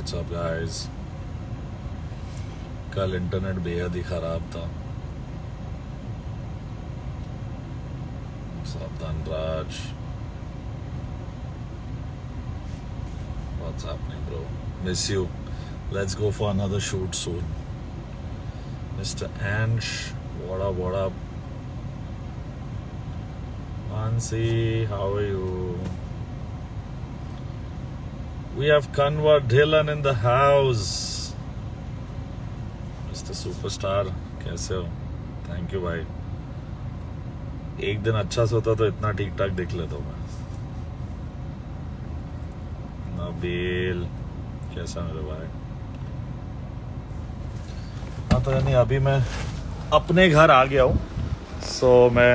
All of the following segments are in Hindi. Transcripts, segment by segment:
What's up guys? कल इंटरनेट बेहद ही खराब था. सावधान राज. What's happening bro? Miss you. Let's go for another shoot soon. Mr. Ansh, what up, what up? Mansi, how are you? We have Kanwar Dhillon in the house. Mr. Superstar, कैसे हो? Thank you भाई. एक दिन अच्छा सोता तो इतना ठीक ठाक दिख लेता हूँ मैं. नबील, कैसा मेरे भाई? हाँ तो यानी अभी मैं अपने घर आ गया हूँ. सो मैं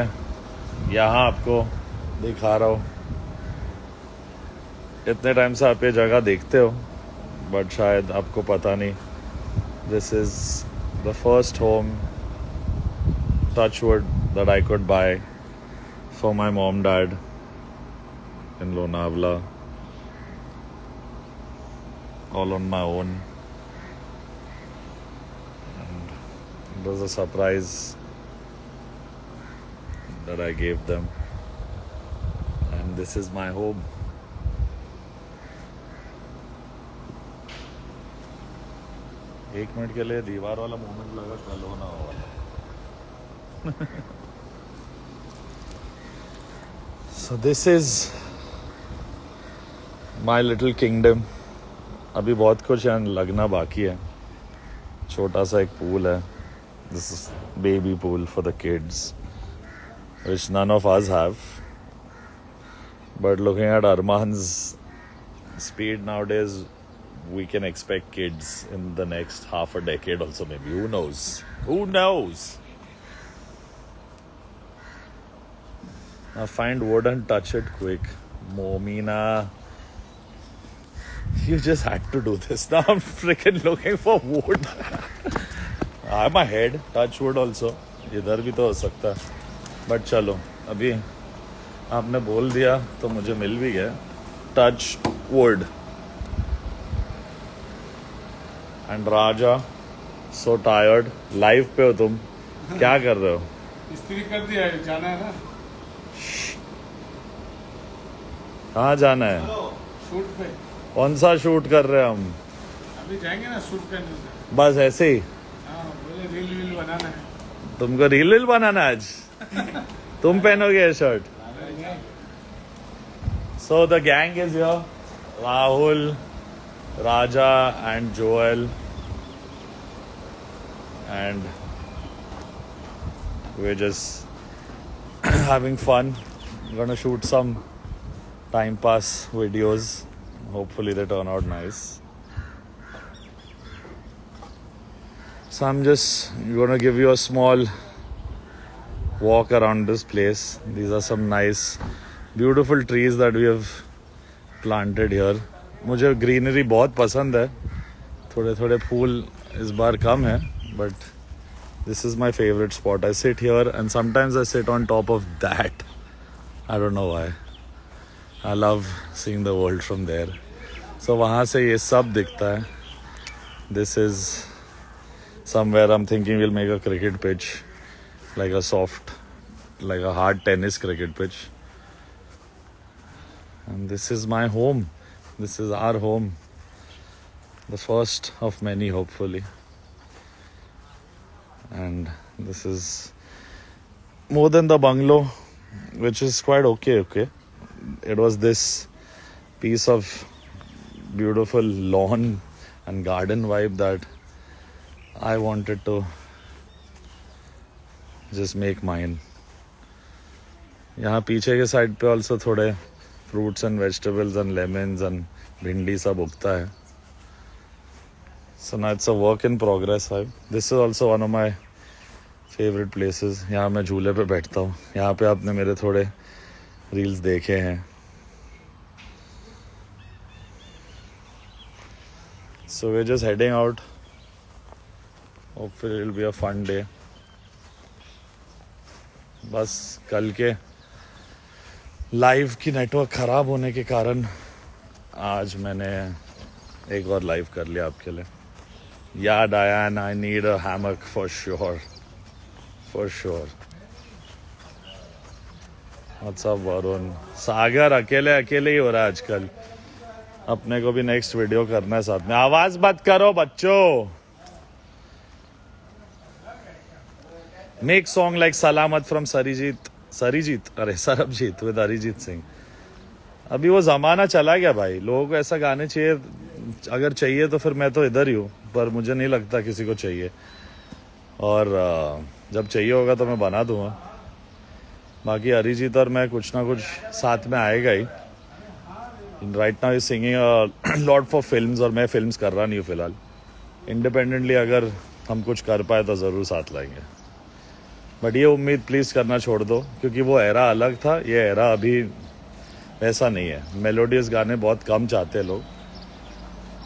यहाँ आपको दिखा रहा हूँ. इतने टाइम से आप ये जगह देखते हो बट शायद आपको पता नहीं. This is the first home, touch wood, that I could bye for my mom dad in Lonavala, all on my own. And it was a surprise that I gave them. And this is my home. एक मिनट के लिए दीवार वाला मोमेंट लगा कल होना वाला. So this is my little kingdom. अभी बहुत कुछ यहाँ लगना बाकी है. छोटा सा एक पूल है. This is baby pool for the kids, which none of us have. But looking at Arman's speed nowadays, we can expect kids in the next half a decade also maybe. Who knows? Who knows? Now find wood and touch it quick. Momina, you just had to do this. Now I'm freaking looking for wood. I'm ahead. Touch wood also. इधर भी तो हो सकता है. बट चलो अभी आपने बोल दिया तो मुझे मिल भी गया. Touch wood. And Raja, so tired. Live पे हो तुम, क्या कर रहे हो? इस्त्री कर दिया है, जाना है ना. कहाँ जाना है? शूट पे. कौन सा शूट कर रहे हैं हम? अभी जाएंगे ना शूट करने. बस ऐसे ही. हाँ, मुझे रील बनाना है. तुमको रील बनाना है आज? तुम पहनोगे ये shirt? So the gang is here. Rahul, Raja and Joel, and we're just having fun. I'm gonna shoot some time pass videos. Hopefully they turn out nice. So I'm just gonna give you a small walk around this place. These are some nice, beautiful trees that we have planted here. मुझे ग्रीनरी बहुत पसंद है. थोड़े थोड़े फूल इस बार कम है but this is my favourite spot. I sit here and sometimes I sit on top of that. I don't know why. I love seeing the world from there. So वहाँ से ये सब दिखता है. This is somewhere I am thinking will make a cricket pitch, like a soft, like a hard tennis cricket pitch. And this is my home. This is our home, the first of many hopefully. And this is more than the bungalow, which is quite okay. It was this piece of beautiful lawn and garden vibe that I wanted to just make mine. यहाँ पीछे के साइड पे also थोड़े fruits and vegetables and lemons and भिंडी सब उगता है. So now it's a work in progress. This is also one of my favorite places. यहाँ मैं झूले पे बैठता हूँ. यहाँ पे आपने मेरे थोड़े रील्स देखे हैं. So we're just heading out. Hopefully it'll be a fun day. बस कल के लाइव की नेटवर्क ख़राब होने के कारण आज मैंने एक और लाइव कर लिया आपके लिए. Yeah, Diane, I need a hammock for sure. For sure. What's up, Varun? सागर अकेले अकेले ही हो रहा है आजकल. अपने को भी नेक्स्ट वीडियो करना है साथ में. आवाज मत करो बच्चों. Make song like Salamat from Sarijit, अरे सरबजीत with अरिजीत सिंह. अभी वो जमाना चला गया भाई. लोगों को ऐसा गाने चाहिए. अगर चाहिए तो फिर मैं तो इधर ही हूँ, पर मुझे नहीं लगता किसी को चाहिए. और जब चाहिए होगा तो मैं बना दूंगा. बाकी अरिजीत और मैं कुछ ना कुछ साथ में आएगा ही. Right now is singing lot for films, और मैं फिल्म्स कर रहा नहीं हूँ फिलहाल. इंडिपेंडेंटली अगर हम कुछ कर पाए तो ज़रूर साथ लाएंगे. बट ये उम्मीद प्लीज़ करना छोड़ दो, क्योंकि वो एरा अलग था, ये एरा अभी वैसा नहीं है. मेलोडियस गाने बहुत कम चाहते हैं लोग,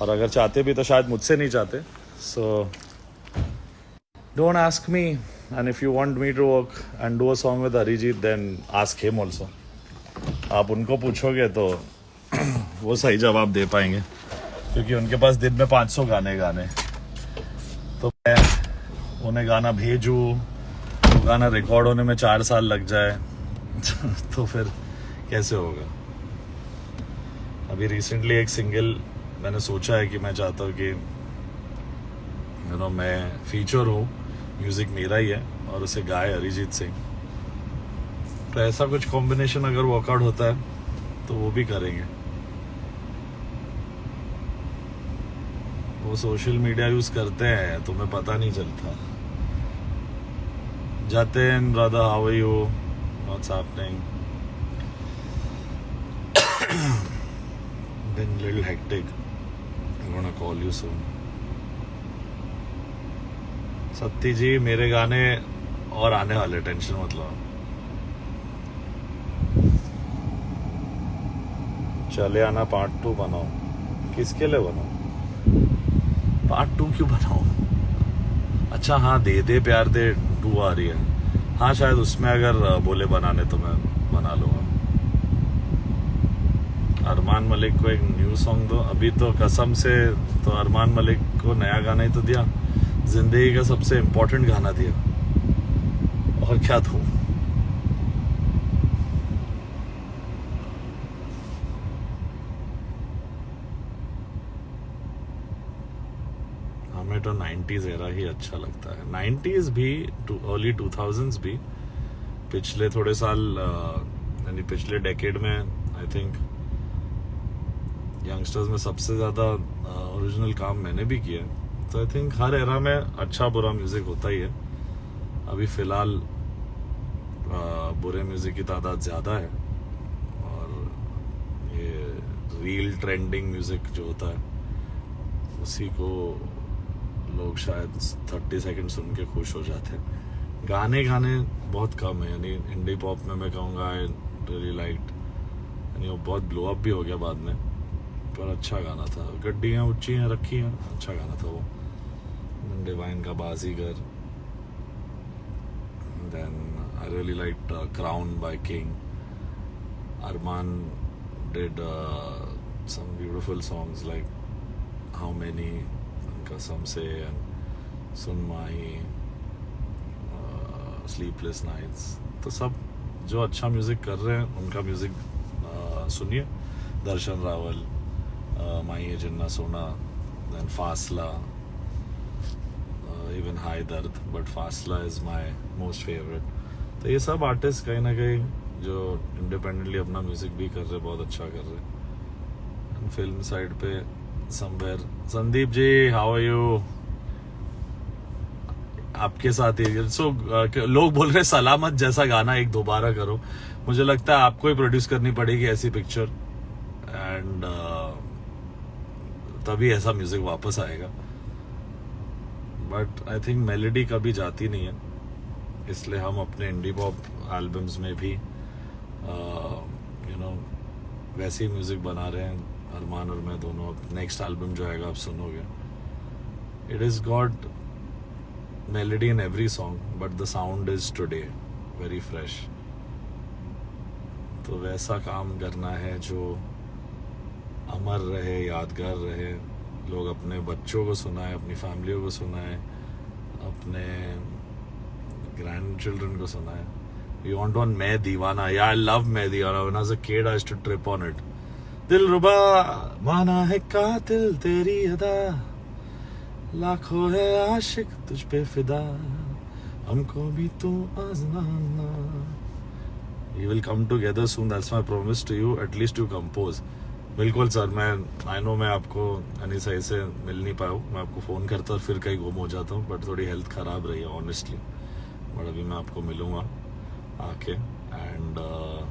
और अगर चाहते भी तो शायद मुझसे नहीं चाहते. So don't ask me, and if you want me to work and do a song with Arijit then ask him also. आप उनको पूछोगे तो वो सही जवाब दे पाएंगे, क्योंकि उनके पास दिन में 500 गाने. तो मैं उन्हें गाना भेजूँ, तो गाना रिकॉर्ड होने में 4 साल लग जाए तो फिर कैसे होगा. अभी रिसेंटली एक सिंगल मैंने सोचा है कि मैं चाहता हूँ कि मैं फीचर हूँ, म्यूज़िक मेरा ही है और उसे गाए अरिजीत सिंह. तो ऐसा कुछ कॉम्बिनेशन अगर वर्कआउट होता है तो वो भी करेंगे. वो सोशल मीडिया यूज करते हैं, तुम्हें पता नहीं चलता. Jatin, brother, how are you? What's happening? Been a little hectic. I'm gonna call you soon. Satti जी, मेरे गाने और आने वाले, टेंशन मत लो. चले आना पार्ट 2 बनाओ. किसके लिए बनाओ पार्ट 2? क्यों बनाओ? अच्छा हाँ, दे दे प्यार दे 2 आ रही है. हाँ, शायद उसमें अगर बोले बनाने तो मैं बना लूँगा. अरमान मलिक को एक न्यू सॉन्ग दो. अभी तो कसम से तो अरमान मलिक को नया गाना ही तो दिया, जिंदगी का सबसे इम्पोर्टेंट गाना दिया. और क्या दूँ? हमें तो 90s एरा ही अच्छा लगता है. 90s भी, अर्ली 2000s भी. पिछले थोड़े साल यानी पिछले डेकेड में आई थिंक यंगस्टर्स में सबसे ज़्यादा ओरिजिनल काम मैंने भी किया. तो आई थिंक हर एरा में अच्छा बुरा म्यूज़िक होता ही है. अभी फ़िलहाल बुरे म्यूज़िक की तादाद ज़्यादा है, और ये रील ट्रेंडिंग म्यूज़िक जो होता है उसी को लोग शायद 30 सेकंड सुन के खुश हो जाते हैं. गाने बहुत कम है. यानी इंडी पॉप में मैं कहूँगा आई रियली लाइक्ड, यानी वो बहुत ब्लो अप भी हो गया बाद में, पर अच्छा गाना था. गड्डियाँ ऊंची हैं रखी हैं, अच्छा गाना था वो. डिवाइन का Baazigar. Then I really liked Crown by King. Armaan did some beautiful songs like how many, कसम से, सुन माही, स्लीपलेस नाइट्स. तो सब जो अच्छा म्यूज़िक कर रहे हैं उनका म्यूज़िक सुनिए. दर्शन रावल, माही जिन्ना सोना, देन फासला, इवन हाई दर्द, बट फासला इज़ माई मोस्ट फेवरेट. तो ये सब आर्टिस्ट कहीं ना कहीं जो इंडिपेंडेंटली अपना म्यूज़िक भी कर रहे हैं, बहुत अच्छा कर रहे हैं. फिल्म साइड पे somewhere. Sandeep ji, how are you? आपके साथ ही लोग बोल रहे हैं सलामत जैसा गाना एक दोबारा करो. मुझे लगता है आपको ही प्रोड्यूस करनी पड़ेगी ऐसी पिक्चर, एंड तभी ऐसा म्यूजिक वापस आएगा. बट आई थिंक मेलोडी कभी जाती नहीं है, इसलिए हम अपने इंडी पॉप एल्बम्स में भी वैसे ही म्यूजिक बना रहे हैं. अरमान और मैं दोनों. नेक्स्ट एल्बम जो आएगा आप सुनोगे, it is got melody in every song, but the sound is today very fresh. तो वैसा काम करना है जो अमर रहे, यादगार रहे, लोग अपने बच्चों को सुनाए, अपनी फैमिलियों को सुनाए, अपने ग्रैंड चिल्ड्रन को सुनाए. We want one मैं दीवाना. Yeah, I love मैं दीवाना. When I was a kid, I used to trip on it. दिलरुबा माना है कातिल तेरी अदा, लाखों है आशिक तुझ पे फिदा, हमको भी तू आजमाना. We will come together soon. That's my promise to you. At least you compose. बिल्कुल सर. मैं आई नो मैं आपको यानी सही से मिल नहीं पाया हूँ. मैं आपको फ़ोन करता और फिर कहीं गुम हो जाता हूँ. बट थोड़ी हेल्थ ख़राब रही है ऑनेस्टली. बट अभी मैं आपको मिलूँगा आके. एंड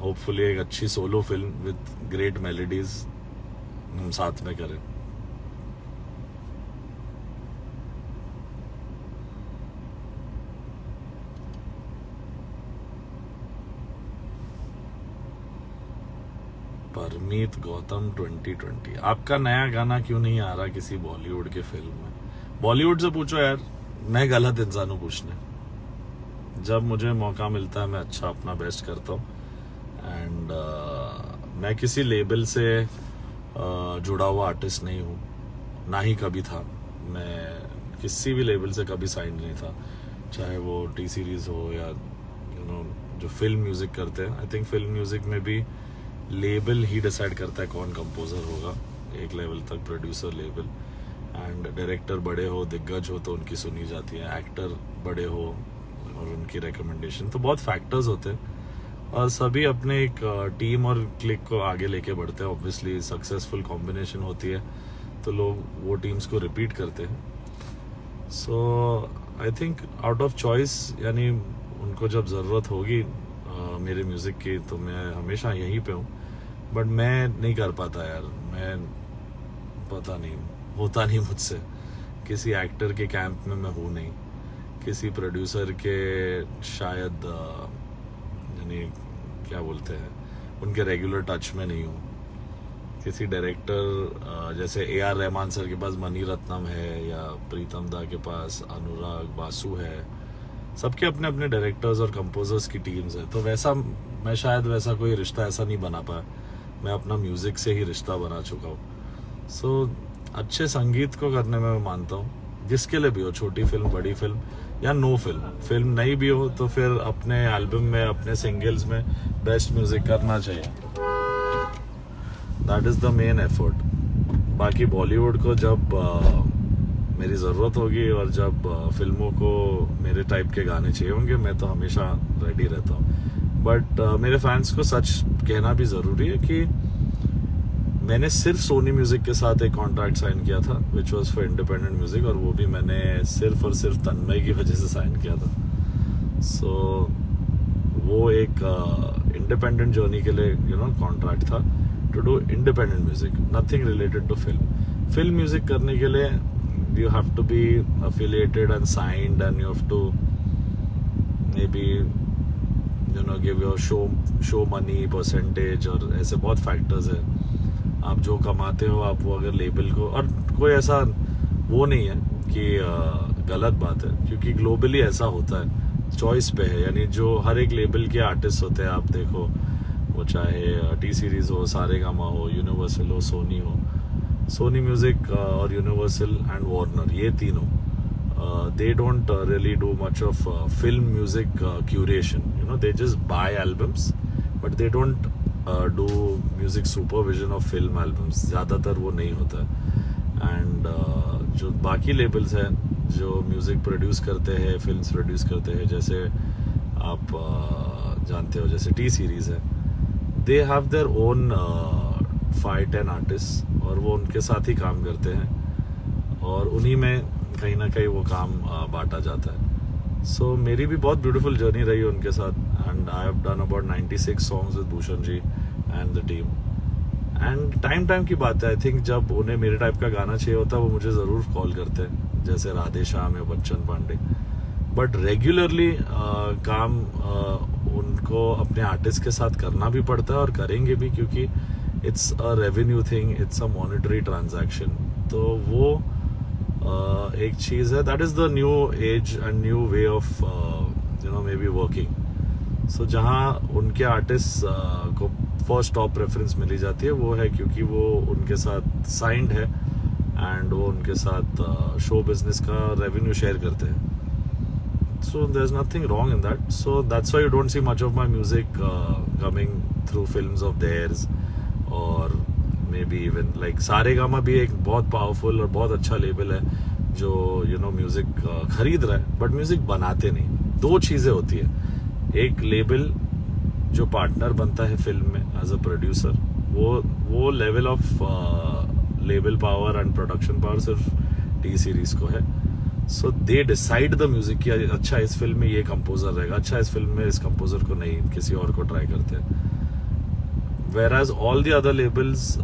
होपफुली एक अच्छी solo film with great melodies हम साथ में करें. परमीत गौतम 2020. आपका नया गाना क्यों नहीं आ रहा किसी बॉलीवुड के फिल्म में? बॉलीवुड से पूछो यार. मैं गलत इंसान हूँ पूछने. जब मुझे मौका मिलता है मैं अच्छा अपना बेस्ट करता हूँ. एंड मैं किसी लेबल से जुड़ा हुआ आर्टिस्ट नहीं हूँ, ना ही कभी था. मैं किसी भी लेबल से कभी साइन नहीं था, चाहे वो टी सीरीज हो या जो फिल्म म्यूजिक करते हैं. आई थिंक फिल्म म्यूजिक में भी लेबल ही डिसाइड करता है कौन कंपोजर होगा एक लेवल तक, प्रोड्यूसर लेबल. एंड डायरेक्टर बड़े हो, दिग्गज हो तो उनकी सुनी जाती है. एक्टर बड़े हो और उनकी रिकमेंडेशन. तो बहुत फैक्टर्स होते हैं और सभी अपने एक टीम और क्लिक को आगे लेके बढ़ते हैं. ऑब्वियसली सक्सेसफुल कॉम्बिनेशन होती है तो लोग वो टीम्स को रिपीट करते हैं. So I think out of choice, यानी उनको जब ज़रूरत होगी मेरे म्यूज़िक की तो मैं हमेशा यहीं पे हूँ. बट मैं नहीं कर पाता यार. मैं पता नहीं, होता नहीं मुझसे. किसी एक्टर के कैंप में मैं हूँ नहीं, किसी प्रोड्यूसर के शायद यानी क्या बोलते हैं उनके रेगुलर टच में नहीं हूँ. किसी डायरेक्टर जैसे AR रहमान सर के पास मनी रत्नम है या प्रीतम दा के पास अनुराग बासु है. सबके अपने अपने डायरेक्टर्स और कंपोजर्स की टीम्स है. तो वैसा मैं शायद वैसा कोई रिश्ता ऐसा नहीं बना पाया. मैं अपना म्यूज़िक से ही रिश्ता बना चुका हूँ. सो अच्छे संगीत को करने में मैं मानता हूँ, जिसके लिए भी हो, छोटी फिल्म, बड़ी फिल्म या नो फिल्म. फिल्म नहीं भी हो तो फिर अपने एल्बम में, अपने सिंगल्स में बेस्ट म्यूज़िक करना चाहिए. That is the main effort. बाकी बॉलीवुड को जब मेरी ज़रूरत होगी और जब फिल्मों को मेरे टाइप के गाने चाहिए होंगे, मैं तो हमेशा रेडी रहता हूँ. बट मेरे फैंस को सच कहना भी ज़रूरी है कि मैंने सिर्फ सोनी म्यूज़िक के साथ एक कॉन्ट्रैक्ट साइन किया था which was for independent music, और वो भी मैंने सिर्फ और सिर्फ तन्मय की वजह से साइन किया था. सो वो एक इंडिपेंडेंट जर्नी के लिए कॉन्ट्रैक्ट था to do independent music, nothing related to film. Film music करने के लिए you have to be affiliated and signed and you have to maybe give your show money percentage और ऐसे बहुत फैक्टर्स है. आप जो कमाते हो आप वो अगर लेबल को, और कोई ऐसा वो नहीं है कि गलत बात है, क्योंकि ग्लोबली ऐसा होता है, चॉइस पे है. यानी जो हर एक लेबल के आर्टिस्ट होते हैं, आप देखो वो चाहे टी सीरीज हो, सारेगामा हो, यूनिवर्सल हो, सोनी हो, सोनी म्यूजिक और यूनिवर्सल एंड वार्नर, ये तीनों they don't really do much of film music curation. They just buy albums but they don't do music supervision of film albums. ज़्यादातर वो नहीं होता है. एंड जो बाकी लेबल्स हैं जो म्यूज़िक प्रोड्यूस करते हैं, फिल्म्स प्रोड्यूस करते हैं, जैसे आप जानते हो जैसे टी सीरीज़ है, they have their own 5-10 artist और वो उनके साथ ही काम करते हैं और उन्हीं में कहीं ना कहीं वो काम बांटा जाता है. सो मेरी भी बहुत ब्यूटीफुल जर्नी रही है उनके साथ. And I have done about 96 songs with Bhushan ji and the team. And time की बात है, आई थिंक जब उन्हें मेरे टाइप का गाना चाहिए होता है वो मुझे ज़रूर कॉल करते हैं, जैसे राधे श्याम या बच्चन पांडे. बट रेगुलरली काम उनको अपने आर्टिस्ट के साथ करना भी पड़ता है और करेंगे भी, क्योंकि it's a revenue thing, it's a monetary transaction. तो वो एक चीज़ है. That is the new age and new way of maybe working. So जहाँ उनके आर्टिस्ट को फर्स्ट टॉप प्रेफरेंस मिली जाती है वो है क्योंकि वो उनके साथ साइंड है एंड वो उनके साथ शो बिजनेस का रेवेन्यू शेयर करते हैं. So there's nothing wrong in that. So that's why you don't see much of my music coming through films of theirs, or maybe even like Saregama भी एक बहुत पावरफुल और बहुत अच्छा लेबल है जो म्यूजिक खरीद रहा है बट म्यूजिक बनाते नहीं. दो चीजें होती है. एक लेबल जो पार्टनर बनता है फिल्म में एज अ प्रोड्यूसर, वो level of label power and production power सिर्फ टी सीरीज को है. सो दे डिसाइड द म्यूजिक कि अच्छा इस फिल्म में ये कंपोजर रहेगा, अच्छा इस फिल्म में इस कंपोजर को नहीं, किसी और को ट्राई करते हैं. whereas all the other labels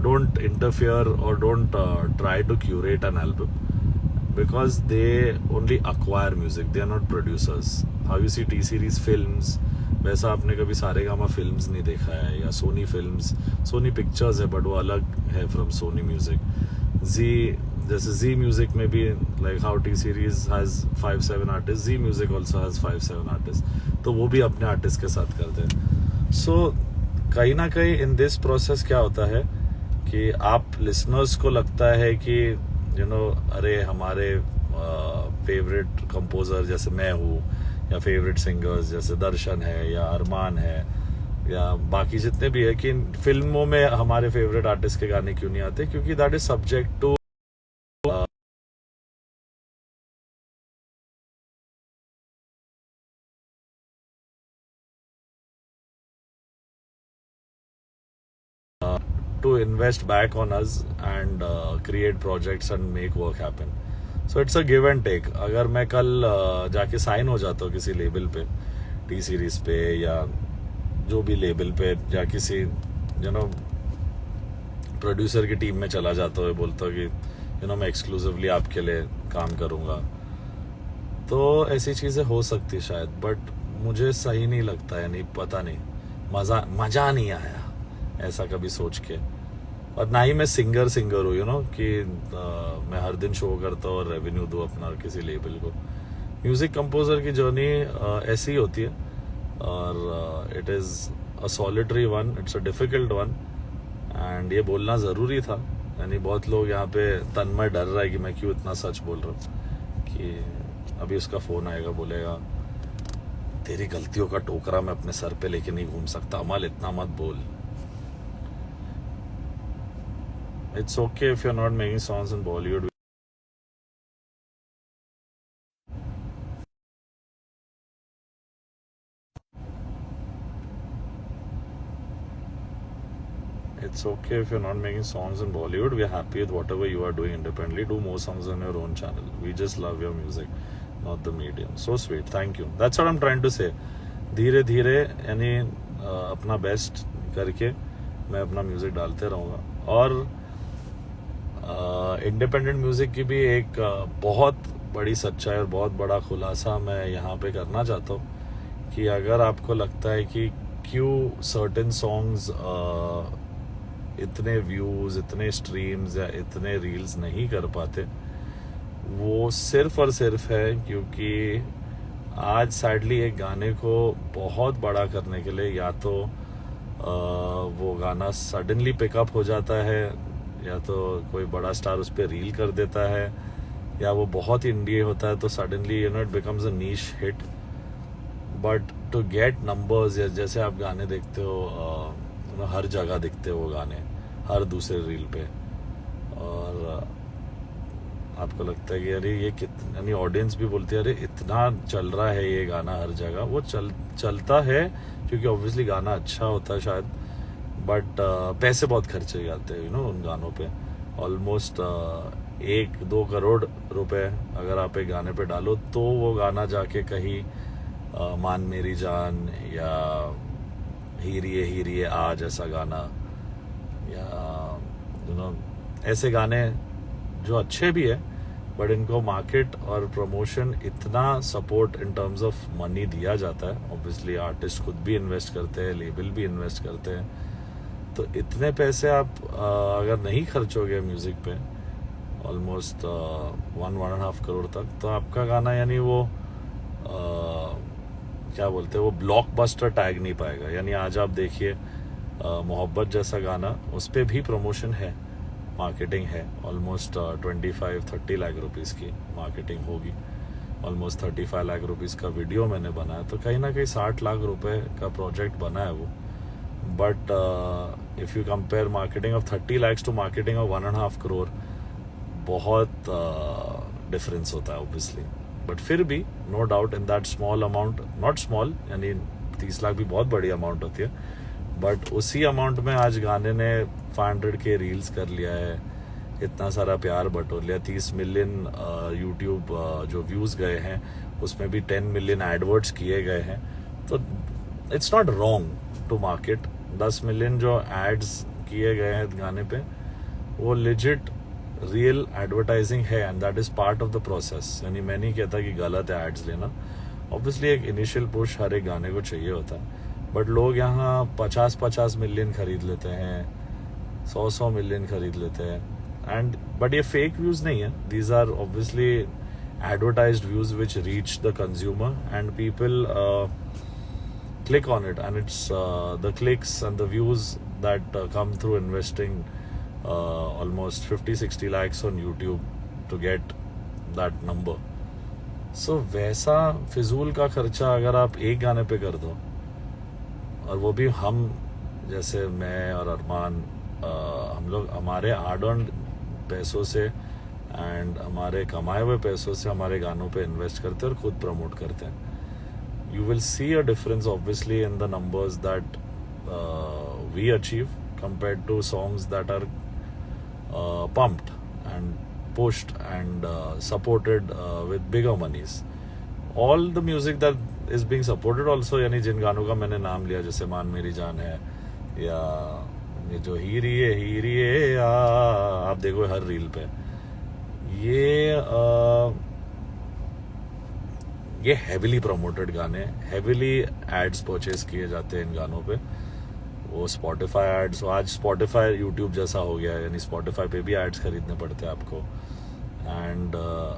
don't interfere or don't try to curate an album because they only acquire music, they are not producers. How you see T series films, वैसा आपने कभी सारेगामा फिल्म्स नहीं देखा है, या सोनी फिल्म्स, सोनी पिक्चर्स है बट वो अलग है फ्रॉम सोनी म्यूजिक. जैसे जी म्यूजिक में भी like how T Series has 5-7 artist, Zee music also has 5-7 artist, तो वो भी अपने आर्टिस्ट के साथ करते हैं. सो कहीं ना कहीं इन दिस प्रोसेस क्या होता है कि आप लिसनर्स को लगता है कि अरे हमारे फेवरेट कंपोजर जैसे मैं हूँ, या फेवरेट सिंगर्स जैसे दर्शन है या अरमान है या बाकी जितने भी है, कि फिल्मों में हमारे फेवरेट आर्टिस्ट के गाने क्यों नहीं आते, क्योंकि that is subject to to invest back on us and create projects and make work happen. So it's a give and take. अगर मैं कल जाके साइन हो जाता हूँ किसी लेबल पे, टी सीरीज पे या जो भी लेबल पे, या किसी प्रोड्यूसर की टीम में चला जाता हूँ, बोलता हूँ कि मैं एक्सक्लूसिवली आपके लिए काम करूँगा, तो ऐसी चीज़ें हो सकती शायद, बट मुझे सही नहीं लगता है. नहीं, पता नहीं, मज़ा नहीं आया ऐसा कभी सोच के. और ना ही मैं सिंगर हूँ कि मैं हर दिन शो करता हूँ और रेवेन्यू दूँ अपना किसी लेबल को. म्यूजिक कंपोजर की जर्नी ऐसी ही होती है, और it is a solitary one, it's a difficult one, and ये बोलना ज़रूरी था. यानी बहुत लोग यहाँ पे तन्मय डर रहा है कि मैं क्यों इतना सच बोल रहा हूँ, कि अभी उसका फ़ोन आएगा, बोलेगा तेरी गलतियों का टोकरा मैं अपने सर पे लेके नहीं घूम सकता, अमल इतना मत बोल. It's okay if you're not making songs in Bollywood. It's okay if you're not making songs in Bollywood. We're happy with whatever you are doing independently. Do more songs on your own channel. We just love your music, not the medium. So sweet. Thank you. That's what I'm trying to say. धीरे धीरे यानी अपना बेस्ट करके मैं अपना म्यूजिक डालते रहूँगा. और इंडिपेंडेंट म्यूजिक की भी एक बहुत बड़ी सच्चाई और बहुत बड़ा खुलासा मैं यहाँ पे करना चाहता हूँ कि अगर आपको लगता है कि क्यों सर्टेन सॉन्ग्स इतने व्यूज़, इतने स्ट्रीम्स या इतने रील्स नहीं कर पाते, वो सिर्फ और सिर्फ है क्योंकि आज सैडली एक गाने को बहुत बड़ा करने के लिए या तो वो गाना सडनली पिकअप हो जाता है, या तो कोई बड़ा स्टार उस पर रील कर देता है, या वो बहुत इंडिया होता है तो suddenly it becomes a niche hit. But to get numbers, जैसे आप गाने देखते हो हर जगह दिखते हो वो गाने, हर दूसरे रील पे, और आपको लगता है कि अरे ये कितना, यानी ऑडियंस भी बोलती है अरे इतना चल रहा है ये गाना हर जगह. वो चलता है क्योंकि ऑब्वियसली गाना अच्छा होता है शायद, बट पैसे बहुत खर्चे जाते हैं उन गानों पे. ऑलमोस्ट 1-2 करोड़ रुपए अगर आप एक गाने पे डालो तो वो गाना जाके कहीं मान मेरी जान या हीरिए आ जैसा गाना, या ऐसे गाने जो अच्छे भी है बट इनको मार्केट और प्रमोशन इतना support in terms of money दिया जाता है. ऑब्वियसली आर्टिस्ट खुद भी इन्वेस्ट करते हैं, लेबल भी इन्वेस्ट करते हैं, तो इतने पैसे आप अगर नहीं खर्चोगे म्यूजिक पे ऑलमोस्ट 1-1.5 करोड़ तक, तो आपका गाना यानी वो क्या बोलते हैं, वो ब्लॉकबस्टर टैग नहीं पाएगा. यानी आज आप देखिए मोहब्बत जैसा गाना, उस पर भी प्रमोशन है मार्केटिंग है, ऑलमोस्ट 25-30 लाख रुपीज़ की मार्केटिंग होगी, ऑलमोस्ट 35 लाख रुपीज़ का वीडियो मैंने बनाया, तो कहीं ना कहीं 60 लाख रुपए का प्रोजेक्ट बना है वो. But if you compare marketing of 30 lakhs to marketing of 1.5 crore, बहुत डिफरेंस होता है ऑब्वियसली. बट फिर भी no doubt in that small amount, not small, यानी 30 लाख भी बहुत बड़ी अमाउंट होती है, बट उसी अमाउंट में आज गाने ने 500K रील्स कर लिया है, इतना सारा प्यार बटोर लिया, 30 मिलियन यूट्यूब जो व्यूज़ गए हैं उसमें भी 10 मिलियन एडवर्ड्स किए गए हैं. तो it's not wrong to market. 10 million जो एड्स किए गए हैं गाने पे, वो लेजिट रियल एडवर्टाइजिंग है, and that is part of the process. यानी मैं नहीं कहता कि गलत है एड्स लेना. ऑब्वियसली एक इनिशियल पुश हर एक गाने को चाहिए होता है, बट लोग यहाँ 50-50 मिलियन खरीद लेते हैं, 100 मिलियन खरीद लेते हैं. एंड बट ये फेक व्यूज नहीं है, these are obviously advertised views which reach the consumer and people click on it, and it's the clicks and the views that come through investing almost 50-60 lakhs on YouTube to get that number. So वैसा फिजूल का खर्चा अगर आप एक गाने पे कर दो, और वो भी हम जैसे मैं और अरमान, हम लोग हमारे हार्ड अर्न पैसों से एंड हमारे कमाए हुए पैसों से हमारे गानों पे इन्वेस्ट करते हैं और खुद प्रमोट करते हैं, you will see a difference obviously in the numbers that we achieve compared to songs that are pumped and pushed and supported with bigger monies. All the music that is being supported also, यानी जिन गानों का मैंने नाम लिया, जैसे मान मेरी जान है, या ये जो हीरी है आप देखो हर रील पे, ये हेविली प्रमोटेड गाने, हेविली एड्स परचेज किए जाते हैं इन गानों पे. वो स्पॉटिफाई एड्स, आज स्पॉटिफाई यूट्यूब जैसा हो गया है, यानी स्पॉटिफाई पे भी एड्स खरीदने पड़ते हैं आपको. एंड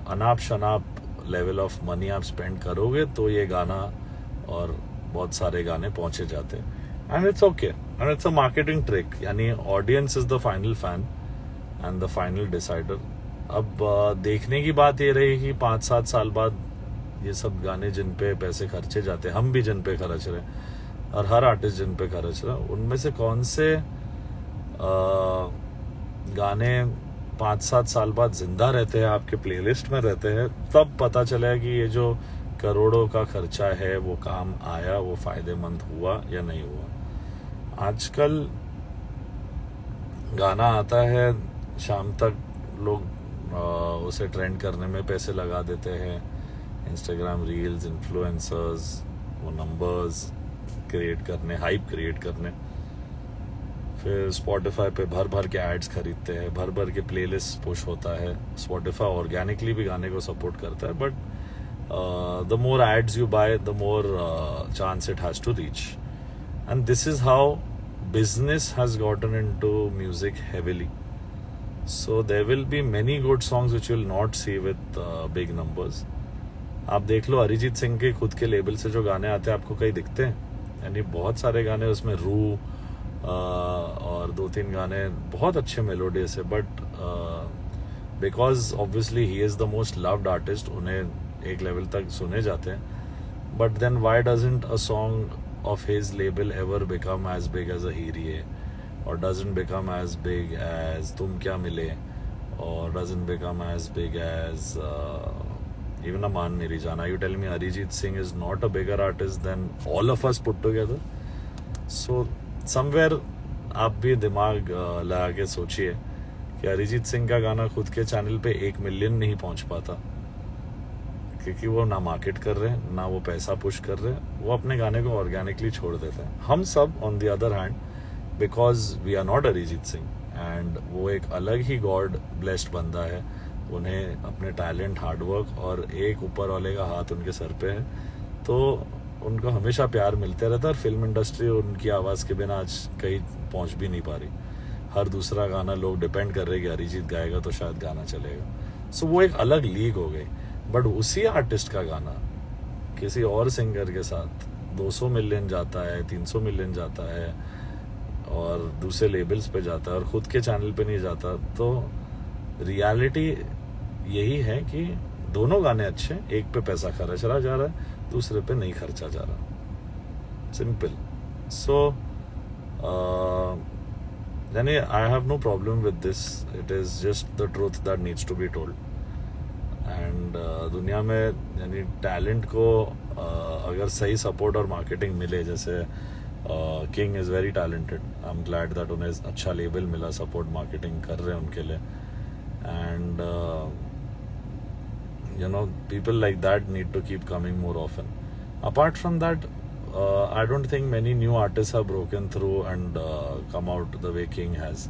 अनाप शनाप लेवल ऑफ मनी आप स्पेंड करोगे तो ये गाना और बहुत सारे गाने पहुंचे जाते हैं. And it's okay, and it's a marketing trick, यानी audience is the final fan and the final decider. अब देखने की बात ये रही कि 5-7 साल बाद ये सब गाने जिन पे पैसे खर्चे जाते हैं, हम भी जिन पे खर्च रहे हैं और हर आर्टिस्ट जिन पे खर्च रहा है, उनमें से कौन से गाने 5-7 साल बाद जिंदा रहते हैं, आपके प्लेलिस्ट में रहते हैं, तब पता चला कि ये जो करोड़ों का खर्चा है वो काम आया, वो फायदेमंद हुआ या नहीं हुआ. आजकल गाना आता है, शाम तक लोग उसे ट्रेंड करने में पैसे लगा देते हैं, इंस्टाग्राम रील्स, इन्फ्लुएंसर्स, वो नंबर्स क्रिएट करने, हाइप क्रिएट करने, फिर स्पॉटिफाई पे भर भर के एड्स खरीदते हैं, भर भर के प्लेलिस्ट पुश होता है. स्पॉटिफाई ऑर्गेनिकली भी गाने को सपोर्ट करता है, but the more ads you buy the more chance it has to reach. And this is how business has gotten into music heavily. So there will be many good songs which will not see with big numbers. आप देख लो अरिजीत सिंह के खुद के लेबल से जो गाने आते हैं, आपको कहीं दिखते हैं? यानी बहुत सारे गाने उसमें, रू और 2-3 गाने बहुत अच्छे मेलोडियस है, but because obviously he is the most loved artist, उन्हें एक लेवल तक सुने जाते हैं. But then why doesn't a song of his label ever become as big as a हीरी, और doesn't become as big as तुम क्या मिले, और doesn't become as big as even a मान मेरी जान. Are you telling me Arijit Singh is not a bigger artist than all of us put together? So somewhere आप भी दिमाग लगा के सोचिए कि अरिजीत सिंह का गाना खुद के चैनल पे 1 मिलियन नहीं पहुंच पाता, क्योंकि वो ना मार्केट कर रहे हैं, ना वो पैसा पुश कर रहे हैं, वो अपने गाने को ऑर्गेनिकली छोड़ देते हैं. हम सब on the other hand, because we are not Arijit Singh, and वो एक अलग ही गॉड ब्लेस्ड बंदा है. उन्हें अपने टैलेंट, हार्डवर्क और एक ऊपर वाले का हाथ उनके सर पे है, तो उनको हमेशा प्यार मिलते रहता है. और फिल्म इंडस्ट्री उनकी आवाज़ के बिना आज कहीं पहुंच भी नहीं पा रही. हर दूसरा गाना लोग डिपेंड कर रहे हैं कि अरिजीत गाएगा तो शायद गाना चलेगा. सो वो एक अलग लीग हो गई. बट उसी आर्टिस्ट का गाना किसी और सिंगर के साथ 200 मिलियन जाता है, 300 मिलियन जाता है, और दूसरे लेबल्स पे जाता है और खुद के चैनल पे नहीं जाता, तो रियलिटी यही है कि दोनों गाने अच्छे, एक पे पैसा खर्चा जा रहा है, दूसरे पे नहीं खर्चा जा रहा, सिंपल. सो यानी I have no problem with this, it is just the truth that needs to be told. And दुनिया में यानी टैलेंट को अगर सही सपोर्ट और मार्केटिंग मिले, जैसे king is very talented, I am glad that उन्हें अच्छा लेबल मिला, सपोर्ट मार्केटिंग कर रहे हैं उनके लिए. And you know, people like that need to keep coming more often. Apart from that, I don't think many new artists have broken through and come out the way King has.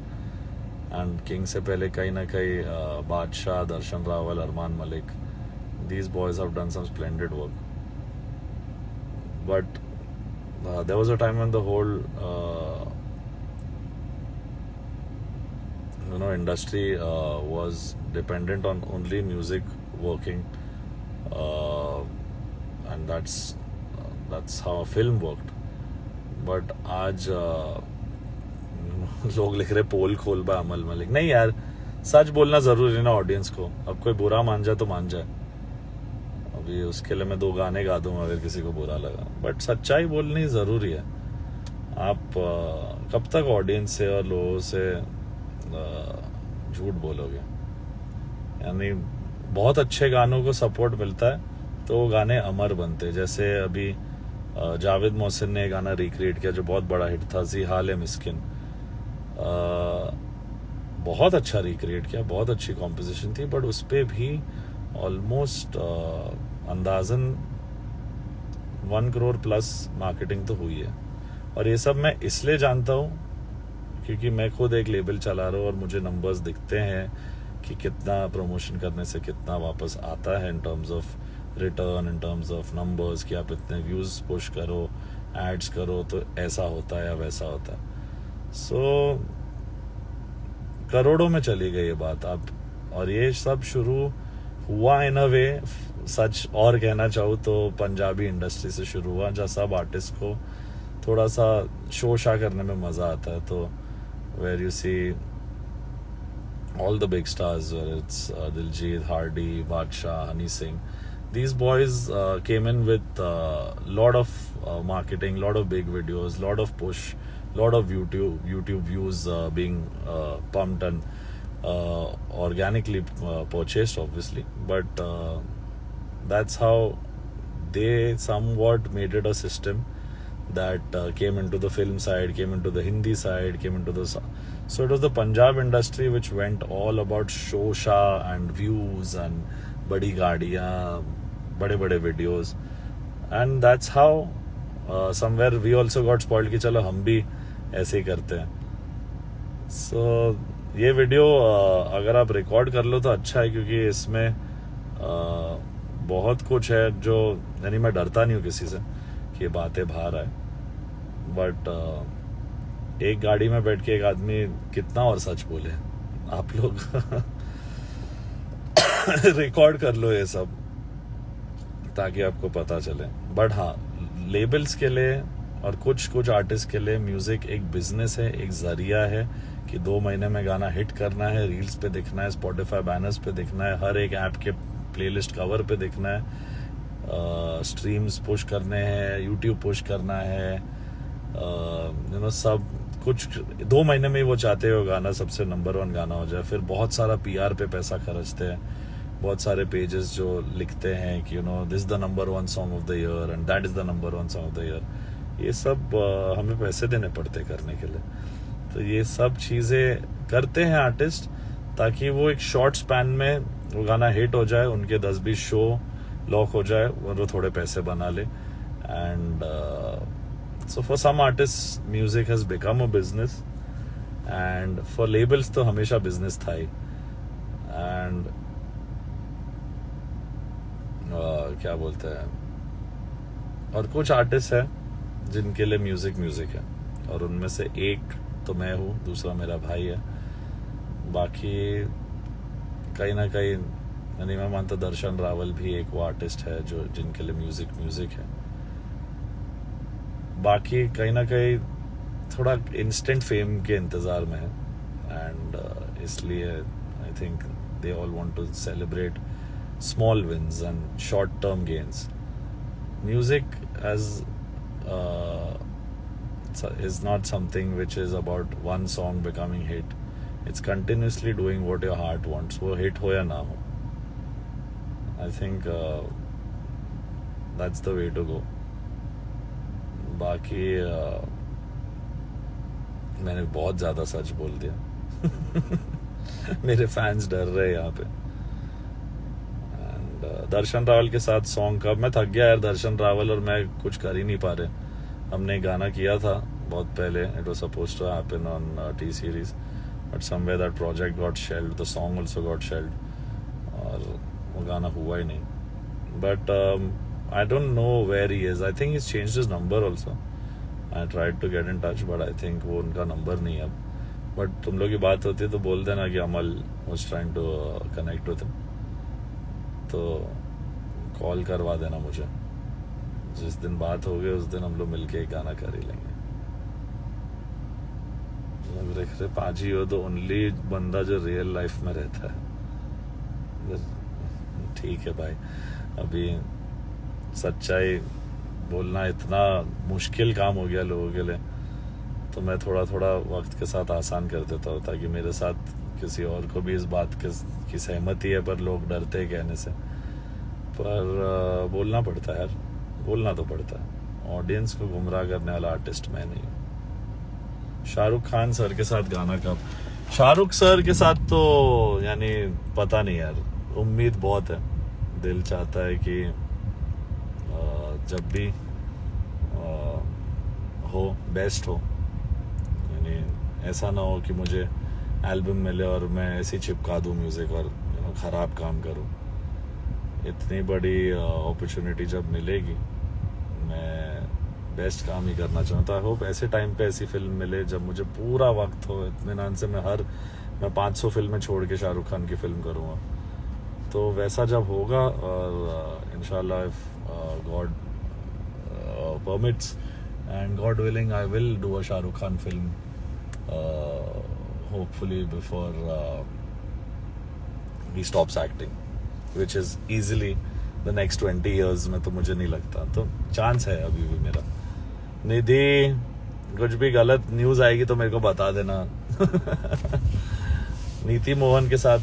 And King se pehle kahin na kahin Badshah, Darshan Rawal, Arman Malik, these boys have done some splendid work. But there was a time when the whole industry was dependent on only music working, and that's how a film worked. But आज लोग लिख रहे पोल खोल बा अमल मलिक. नहीं यार, सच बोलना जरूरी है ना ऑडियंस को. अब कोई बुरा मान जाए तो मान जाए, अभी उसके लिए मैं 2 गाने गा दूंगा अगर किसी को बुरा लगा, बट सच्चाई बोलनी जरूरी है. आप कब तक ऑडियंस से और लोगों से झूठ बोलोगे? यानी बहुत अच्छे गानों को सपोर्ट मिलता है तो वो गाने अमर बनते. जैसे अभी जावेद मोहसिन ने गाना रिक्रिएट किया जो बहुत बड़ा हिट था, जी हाल है मिस्किन. बहुत अच्छा रिक्रिएट किया, बहुत अच्छी कॉम्पोजिशन थी, बट उस पर भी ऑलमोस्ट अंदाजन 1 करोड़ प्लस मार्केटिंग तो हुई है. और ये सब मैं इसलिए जानता हूँ क्योंकि मैं खुद एक लेबल चला रहा हूँ और मुझे नंबर्स दिखते हैं कि कितना प्रमोशन करने से कितना वापस आता है इन terms of return, in terms of numbers, कि आप इतने व्यूज पुश करो, एड्स करो तो ऐसा होता है या वैसा होता है. सो करोड़ों में चली गई ये बात आप. और ये सब शुरू हुआ इन अ वे, सच और कहना चाहूँ तो पंजाबी इंडस्ट्री से शुरू हुआ, जहाँ सब आर्टिस्ट को थोड़ा सा शो शा करने में मजा आता है. तो where you see all the big stars, whether it's Diljit, Hardy, Badshah, Honey Singh, these boys came in with lot of marketing, lot of big videos, lot of push, lot of YouTube views being pumped and organically purchased obviously, but that's how they somewhat made it a system that came into the film side, came into the Hindi side, came into the... So it was the Punjab industry which went all about shosha and views and badi gaadiyan, bade videos. And that's how somewhere we also got spoiled कि चलो हम भी ऐसे ही करते हैं. So ये वीडियो अगर आप रिकॉर्ड कर लो तो अच्छा है, क्योंकि इसमें बहुत कुछ है जो, यानी मैं डरता नहीं हूँ किसी से कि ये बातें बाहर आए, बट एक गाड़ी में बैठ के एक आदमी कितना और सच बोले. आप लोग रिकॉर्ड कर लो ये सब ताकि आपको पता चले. बट हाँ, लेबल्स के लिए और कुछ आर्टिस्ट के लिए म्यूजिक एक बिजनेस है, एक जरिया है कि 2 महीने में गाना हिट करना है, रील्स पे दिखना है, स्पॉटिफाई बैनर्स पे दिखना है, हर एक ऐप के प्लेलिस्ट कवर पे दिखना है, स्ट्रीम्स पुश करने हैं, यूट्यूब पुश करना है, सब कुछ. 2 महीने में ही वो चाहते हो गाना सबसे नंबर 1 गाना हो जाए. फिर बहुत सारा PR पे पैसा खर्चते हैं, बहुत सारे पेजेस जो लिखते हैं कि this the number 1 song of the year and that is the number 1 song of the year. ये सब हमें पैसे देने पड़ते करने के लिए. तो ये सब चीजें करते हैं आर्टिस्ट ताकि वो एक शॉर्ट स्पैन में वो गाना हिट हो जाए, उनके 10-20 शो लॉक हो जाए और वो थोड़े पैसे बना ले. And so for some artists music has become a business, and for labels तो हमेशा business था ही. and क्या बोलते हैं, और कुछ आर्टिस्ट है जिनके लिए म्यूजिक है, और उनमें से एक तो मैं हूँ, दूसरा मेरा भाई है. बाकी कहीं ना कहीं यानी मैं मानता दर्शन रावल भी एक वो आर्टिस्ट है जो जिनके लिए म्यूजिक है. बाकी कहीं ना कहीं थोड़ा इंस्टेंट फेम के इंतज़ार में है एंड इसलिए I think they all want to celebrate small wins and short term gains. Music as is not something which is about one song becoming hit. It's continuously doing what your heart wants. वो hit हो या ना हो. I think that's the way to go. बाकी मैंने बहुत ज़्यादा सच बोल दिया. मेरे फैंस डर रहे यहाँ पे. And दर्शन रावल के साथ सॉन्ग कब मैं थक गया यार. दर्शन रावल और मैं कुछ कर ही नहीं पा रहे. हमने गाना किया था बहुत पहले. It was supposed to happen on T Series but somewhere that project got shelved. The song also got shelved और वो गाना हुआ ही नहीं. But I don't know where he is. I think he changed his number also. I tried to get in touch but I think वो उनका नंबर नहीं है अब. बट तुम लोग की बात होती है तो बोल देना कि Amaal was trying to connect with him. तो कॉल करवा देना मुझे. जिस दिन बात हो गई उस दिन हम लोग मिलके एक गाना कर ही लेंगे. देख रहे पाजी हो तो ओनली बंदा जो रियल लाइफ में रहता है. ठीक है भाई. अभी सच्चाई बोलना इतना मुश्किल काम हो गया लोगों के लिए तो मैं थोड़ा थोड़ा वक्त के साथ आसान कर देता हूँ ताकि मेरे साथ किसी और को भी इस बात की सहमति है पर लोग डरते हैं कहने से. पर बोलना पड़ता है यार. बोलना तो पड़ता है. ऑडियंस को गुमराह करने वाला आर्टिस्ट मैं नहीं हूँ. शाहरुख खान सर के साथ गाना कब. शाहरुख सर के साथ तो यानी पता नहीं यार. उम्मीद बहुत है. दिल चाहता है कि जब भी हो बेस्ट हो. यानी ऐसा ना हो कि मुझे एल्बम मिले और मैं ऐसे चिपका दूँ म्यूज़िक और ख़राब काम करूँ. इतनी बड़ी अपॉर्चुनिटी जब मिलेगी मैं बेस्ट काम ही करना चाहता हूँ. ऐसे टाइम पे ऐसी फिल्म मिले जब मुझे पूरा वक्त हो इत्मीनान से. मैं 500 फिल्में छोड़ के शाहरुख खान की फिल्म करूँगा. तो वैसा जब होगा और इंशाल्लाह if God permits and God willing I will do a Shahrukh Khan film hopefully before he stops acting which is easily the next 20 years में. तो मुझे नहीं लगता. तो चांस है अभी भी मेरा. निधि कुछ भी गलत न्यूज आएगी तो मेरे को बता देना. नीति मोहन के साथ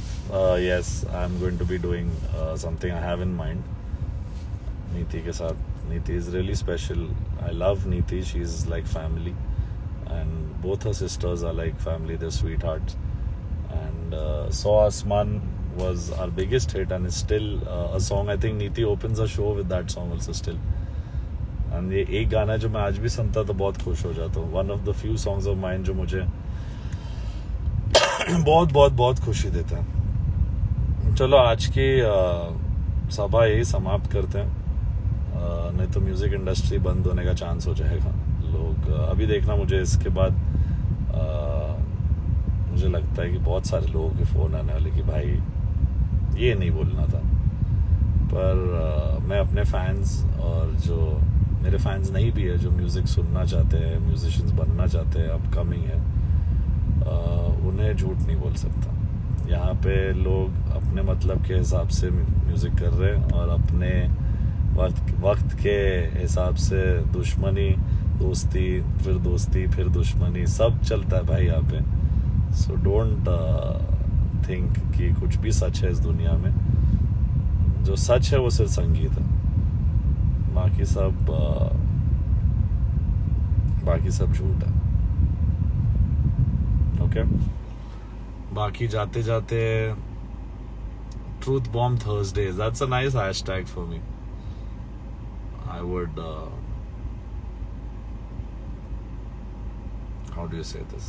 yes I am going to be doing something I have in mind. नीति के साथ. नीति is really special. I love Neeti. She is like family and both her sisters are like family. They're sweethearts. And Saw Asman was our biggest hit and is still a song. I think Neeti opens a show with that song also still. And ये एक गाना जो मैं आज भी सुनता तो बहुत खुश हो जाता हूँ. One of the few songs of mine जो मुझे बहुत बहुत बहुत खुशी देता है. चलो आज की सभा यही समाप्त करते हैं. नहीं तो म्यूजिक इंडस्ट्री बंद होने का चांस हो जाएगा. लोग अभी देखना मुझे इसके बाद मुझे लगता है कि बहुत सारे लोगों के फ़ोन आने वाले कि भाई ये नहीं बोलना था. पर मैं अपने फैंस और जो मेरे फैंस नहीं भी है जो म्यूज़िक सुनना चाहते हैं म्यूजिशियंस बनना चाहते हैं अपकमिंग है उन्हें झूठ नहीं बोल सकता. यहाँ पे लोग अपने मतलब के हिसाब से म्यूज़िक कर रहे हैं और अपने वक्त के हिसाब से दुश्मनी दोस्ती फिर दुश्मनी सब चलता है भाई यहाँ पे. सो डोंट थिंक कि कुछ भी सच है इस दुनिया में. जो सच है वो सिर्फ संगीत है. बाकी सब झूठ है. ओके. बाकी जाते जाते truth bomb Thursdays. That's a nice hashtag for me. I would how do you say this?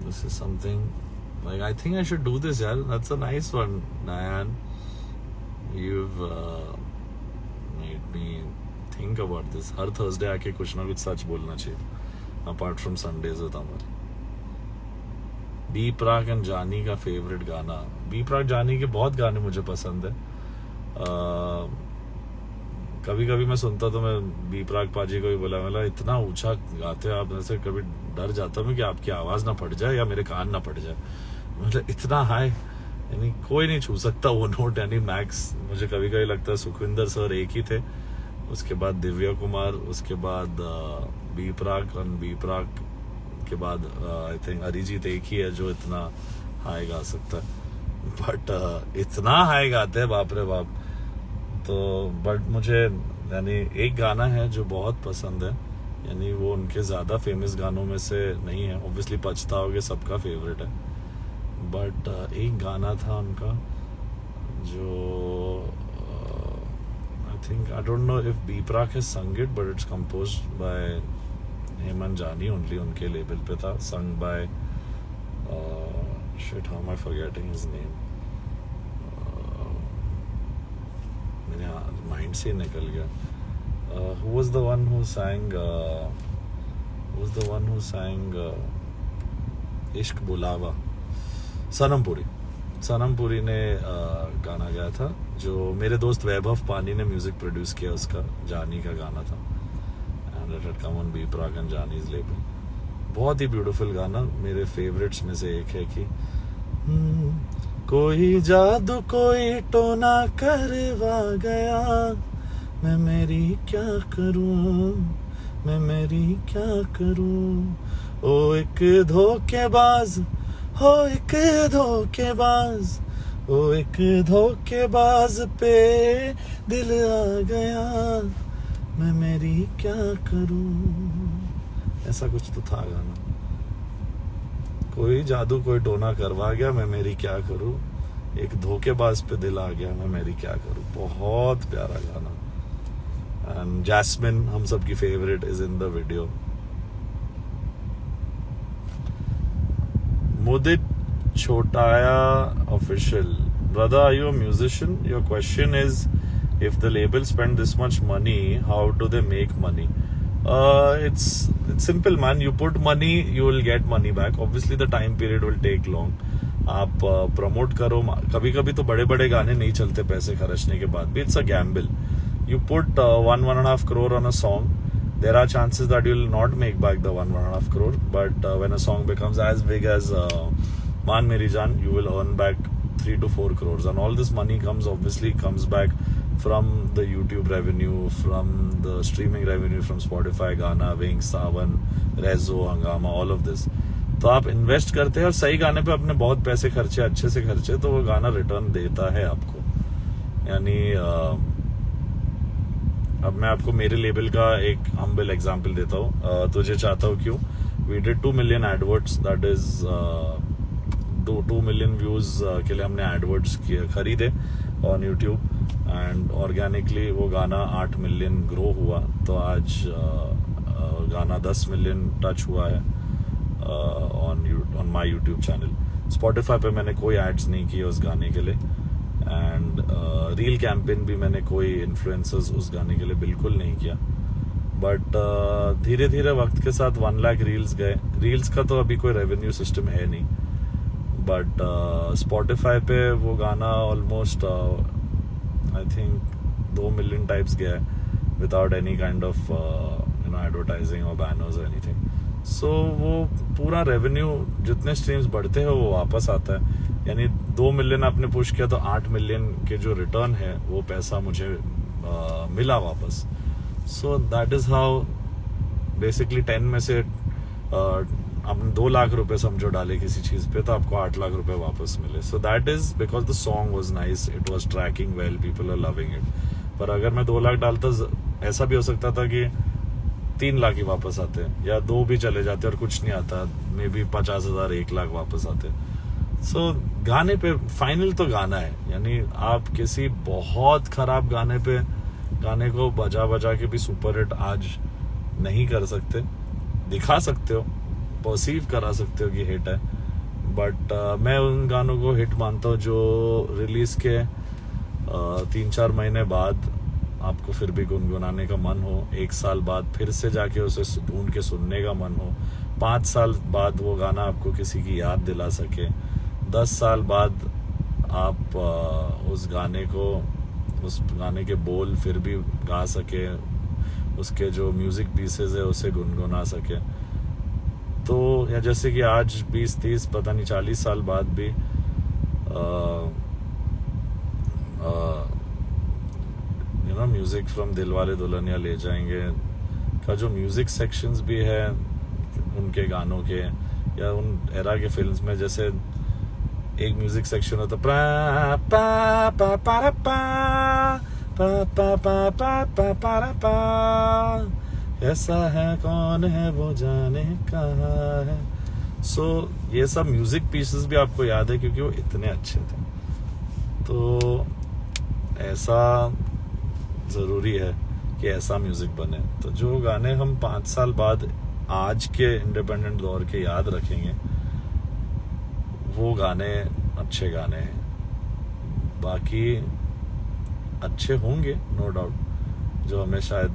This is something like I think I should do this, yaar. That's a nice one, Diane. You've made me think about this. Her Thursday आके कुछ ना कुछ सच बोलना चाहिए. Apart from Sundays with Amar. B Praak and Jaani का फेवरेट गाना. बी प्राक जानी के बहुत गाने मुझे पसंद है. कभी कभी मैं सुनता तो मैं बी प्राक पाजी को भी बोला, मतलब इतना ऊंचा गाते हो आप, जैसे कभी डर जाता हूँ कि आपकी आवाज ना फट जाए या मेरे कान ना फट जाए, मतलब इतना हाई, यानी कोई नहीं छू सकता वो नोट, यानी मैक्स मुझे कभी कभी लगता है सुखविंदर सर एक ही थे, उसके बाद दिव्या कुमार, उसके बाद बी प्राक, और बी प्राक के बाद आई थिंक अरिजीत एक ही है जो इतना हाई गा सकता है, बट इतना हाई गाते हैं बाप रे बाप। तो बट मुझे यानी एक गाना है जो बहुत पसंद है, यानी वो उनके ज़्यादा फेमस गानों में से नहीं है, ऑब्वियसली पछताओगे सबका फेवरेट है, बट एक गाना था उनका जो I think, I don't know if B Praak has sung it, but it's composed by Hemant Jaani only, उनके लेवल पे था, sung by shit how am I forgetting his name, मेरे माइंड से निकल गया। Who was the one who sang इश्क बुलावा? सनम पुरी ने गाना गाया था, जो मेरे दोस्त वैभव पानी ने म्यूजिक प्रोड्यूस किया, उसका जानी का गाना था, and it had come on B Praak and Jaani's label. बहुत ही ब्यूटीफुल गाना, मेरे फेवरेट्स में से एक है कि कोई जादू कोई टोना करवा गया, मैं मेरी क्या करूं, मैं मेरी क्या करूं, ओ एक धोखेबाज, हो एक धोखेबाज, ओ एक धोखेबाज पे दिल आ गया, मैं मेरी क्या करूं, ऐसा कुछ तो था गाना। कोई जादू कोई टोना करवा गया, मैं मेरी क्या करूं, एक धोखेबाज पे दिल आ गया, मैं मेरी क्या करूं। बहुत प्यारा गाना, एंड जैस्मिन हम सब की favourite is in the video. Mudit छोटाया official, brother are you a musician? Your question is if the label spend this much money, how do they make money? It's simple, man. You put money, you will get money back. Obviously the time period will take long. आप प्रमोट करो, कभी कभी तो बड़े बड़े गाने नहीं चलते पैसे खर्चने के बाद भी, it's a gamble. You put 1.5 crore on a song, there are chances that you will not make back the 1.5 crore, but when a song becomes as big as Maan Meri Jaan, you will earn back 3 to 4 crores, and all this money comes back from the YouTube revenue, from the streaming revenue, from Spotify, Gaana, Wings, Sawan, Rezo, Hangama, all of this. तो आप इन्वेस्ट करते हैं और सही गाने पे अपने बहुत पैसे खर्चे, अच्छे से खर्चे, तो वो गाना रिटर्न देता है आपको। यानी अब मैं आपको मेरे लेवल का एक हम्बल एग्जांपल देता हूँ, तुझे चाहता हूँ क्यों, we did 2 million adwords, that is 2 million views के लिए हमने एडवर्ड्स खरीदे ऑन यूट्यूब, एंड ऑर्गेनिकली वो गाना 8 million ग्रो हुआ, तो आज गाना 10 million टच हुआ है on my YouTube channel. Spotify पे मैंने कोई एड्स नहीं किए उस गाने के लिए, एंड रील कैंपेन भी मैंने कोई इन्फ्लुएंसर्स उस गाने के लिए बिल्कुल नहीं किया, बट धीरे धीरे वक्त के साथ 1 लाख रील्स गए। रील्स का तो अभी कोई रेवेन्यू सिस्टम है नहीं, बट स्पॉटिफाई पे वो गाना almost I think 2 million types गया है without any kind of advertising और बैनर्स और एनीथिंग। सो वो पूरा रेवेन्यू जितने स्ट्रीम्स बढ़ते हैं वो वापस आता है, यानी 2 million आपने पुश किया तो 8 million के जो रिटर्न है वो पैसा मुझे मिला वापस। सो दैट इज हाउ बेसिकली 10 में से आपने 2 लाख रुपए समझो डाले किसी चीज पे, तो आपको 8 लाख रुपए वापस मिले। So that is because the song was nice, it was tracking well, people are loving it. पर अगर मैं 2 लाख डालता, ऐसा भी हो सकता था कि 3 लाख ही वापस आते, या 2 भी चले जाते और कुछ नहीं आता, मे बी 50,000 1 लाख वापस आते। सो गाने पे फाइनल तो गाना है, यानी आप किसी बहुत खराब गाने को बजा बजा के भी सुपर हिट आज नहीं कर सकते। दिखा सकते हो, परसीव करा सकते हो कि हिट है, बट मैं उन गानों को हिट मानता हूँ जो रिलीज के 3-4 महीने बाद आपको फिर भी गुनगुनाने का मन हो, 1 साल बाद फिर से जाके उसे ढूंढ के सुनने का मन हो, 5 साल बाद वो गाना आपको किसी की याद दिला सके, 10 साल बाद आप उस गाने को उस गाने के बोल फिर भी गा सके, उसके जो म्यूज़िक पीसेस है उसे गुनगुना सके। तो या जैसे कि आज 20-30 पता नहीं 40 साल बाद भी म्यूज़िक फ्रॉम दिलवाले दुल्हनिया ले जाएंगे का जो म्यूज़िक सेक्शंस भी है उनके गानों के या उन एरा के फिल्म्स में, जैसे एक म्यूजिक सेक्शन होता पा पा पा पा पा पा पा पा पा पा पा पा, ऐसा है कौन है वो जाने कहाँ है। सो ये सब म्यूजिक पीसेस भी आपको याद है क्योंकि वो इतने अच्छे थे। तो ऐसा ज़रूरी है कि ऐसा म्यूजिक बने। तो जो गाने हम 5 साल बाद आज के इंडिपेंडेंट दौर के याद रखेंगे वो गाने अच्छे गाने हैं। बाकी अच्छे होंगे नो डाउट, जो हमें शायद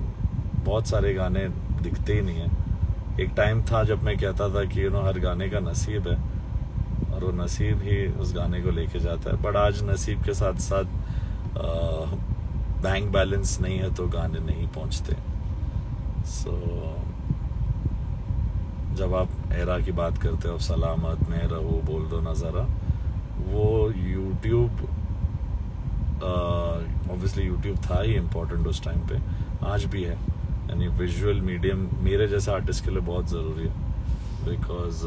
बहुत सारे गाने दिखते ही नहीं हैं। एक टाइम था जब मैं कहता था कि हर गाने का नसीब है और वो नसीब ही उस गाने को लेके जाता है। बट आज नसीब के साथ साथ बैंक बैलेंस नहीं है तो गाने नहीं पहुंचते। सो जब आप एरा की बात करते हो, सलामत में रहो बोल दो ना ज़रा, वो यूट्यूब ऑब्वियसली यूट्यूब था ही इम्पोर्टेंट उस टाइम पे, आज भी है। यानी विजुअल मीडियम मेरे जैसे आर्टिस्ट के लिए बहुत ज़रूरी है बिकॉज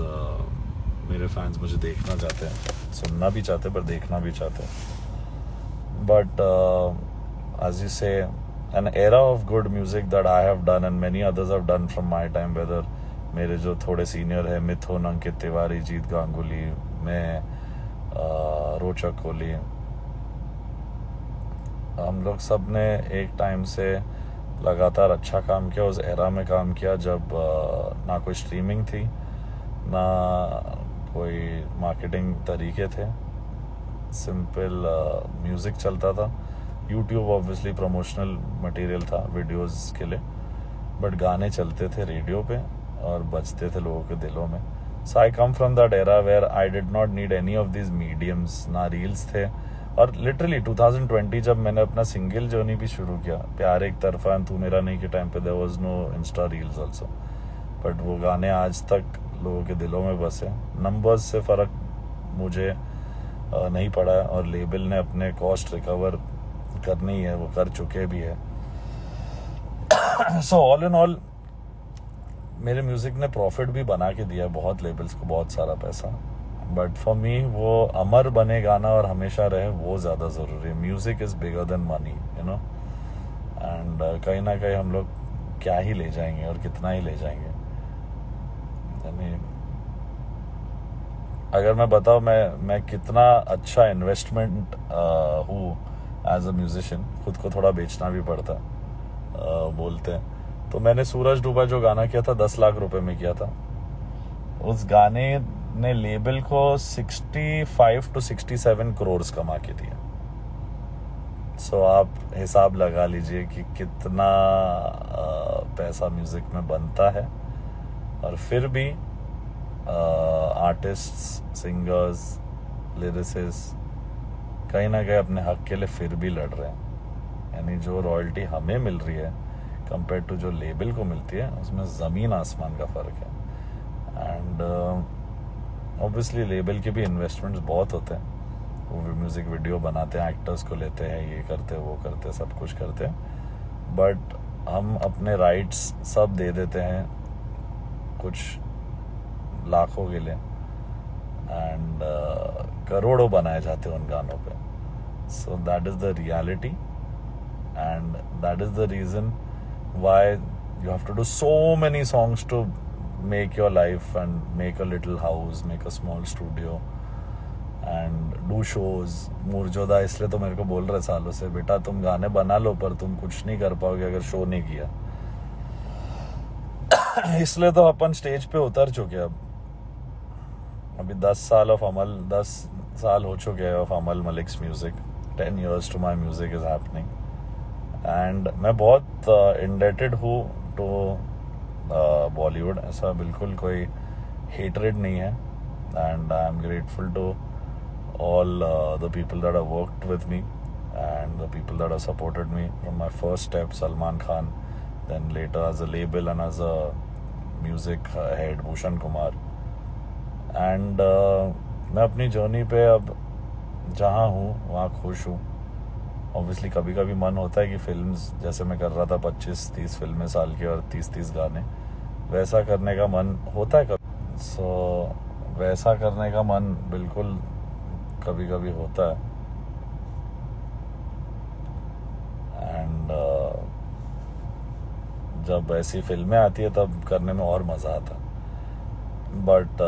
मेरे फैंस मुझे देखना चाहते हैं, सुनना भी चाहते हैं पर देखना भी चाहते हैं। But as you say, an era of good music that I have done and many others have done from my time, whether मेरे जो थोड़े सीनियर है मिथुन, अंकित तिवारी, जीत गांगुली, मैं, रोचक कोहली, हम लोग सब ने एक टाइम से लगातार अच्छा काम किया। उस एरा में काम किया जब ना कोई स्ट्रीमिंग थी ना कोई मार्केटिंग तरीके थे, सिंपल म्यूज़िक चलता था। यूट्यूब ऑब्वियसली प्रमोशनल मटेरियल था वीडियोस के लिए, बट गाने चलते थे रेडियो पे और बजते थे लोगों के दिलों में। So I come from that era where I did not need any of this mediums, ना रील्स थे। और लिटरली 2020 जब मैंने अपना सिंगल जर्नी भी शुरू किया, प्यार एक तरफा तू मेरा नहीं के टाइम पे, there was no insta reels also, but वो गाने आज तक लोगों के दिलों में बसे। नंबर्स से फ़र्क मुझे नहीं पड़ा और लेबल ने अपने कॉस्ट रिकवर करनी है, वो कर चुके भी है। सो ऑल इन ऑल मेरे म्यूज़िक ने प्रॉफिट भी बना के दिया बहुत लेबल्स को, बहुत सारा पैसा। बट फॉर मी वो अमर बने गाना और हमेशा रहे वो ज़्यादा ज़रूरी है। Music is bigger than money, and कहीं ना कहीं हम लोग क्या ही ले जाएंगे और कितना ही ले जाएंगे। यानी अगर मैं बताऊँ मैं कितना अच्छा इन्वेस्टमेंट हूँ एज अ म्यूजिशियन, खुद को थोड़ा बेचना भी पड़ता बोलते हैं। तो मैंने सूरज डूबा जो गाना किया था 10 लाख रुपए में किया था। उस गाने ने लेबल को 65 to 67 करोड़ कमा के दिया। सो आप हिसाब लगा लीजिए कि कितना पैसा म्यूजिक में बनता है। और फिर भी आर्टिस्ट्स, सिंगर्स, लिरिसिस्ट कहीं ना कहीं अपने हक के लिए फिर भी लड़ रहे हैं। यानी जो रॉयल्टी हमें मिल रही है कंपेयर टू जो लेबल को मिलती है, उसमें ज़मीन आसमान का फ़र्क है। एंड ऑब्वियसली लेबल के भी इन्वेस्टमेंट्स बहुत होते हैं। वो भी म्यूज़िक वीडियो बनाते हैं, एक्टर्स को लेते हैं, ये करते वो करते, सब कुछ करते हैं। बट हम अपने राइट्स सब दे देते हैं कुछ लाखों के लिए, एंड करोड़ों बनाए जाते हैं उन गानों पे। So that is the reality and that is the reason why you have to do so many songs to make your life and make a little house, make a small studio and do shows. मुरजोदा इसलिए तो मेरे को बोल रहे सालों से, बेटा तुम गाने बना लो पर तुम कुछ नहीं कर पाओगे अगर शो नहीं किया। इसलिए तो अपन स्टेज पे उतर चुके हैं। अभी 10 साल हो चुके हैं of Amal Malik's music. 10 years to my music is happening and मैं बहुत इंडेटेड हूँ टू बॉलीवुड। ऐसा बिल्कुल कोई हेटरेड नहीं है and I am grateful to all the people that have worked with me and the people that have supported me from my first step, Salman Khan, then later as a label and as a music head, Bhushan Kumar. And मैं अपनी जर्नी पे अब जहाँ हूँ वहाँ खुश हूँ. ऑब्वियसली कभी कभी मन होता है कि फिल्म्स जैसे मैं कर रहा था 25-30 फिल्में साल की और 30-30 गाने, वैसा करने का मन होता है कभी. सो वैसा करने का मन बिल्कुल कभी कभी होता है. एंड जब ऐसी फिल्में आती है तब करने में और मज़ा आता है. बट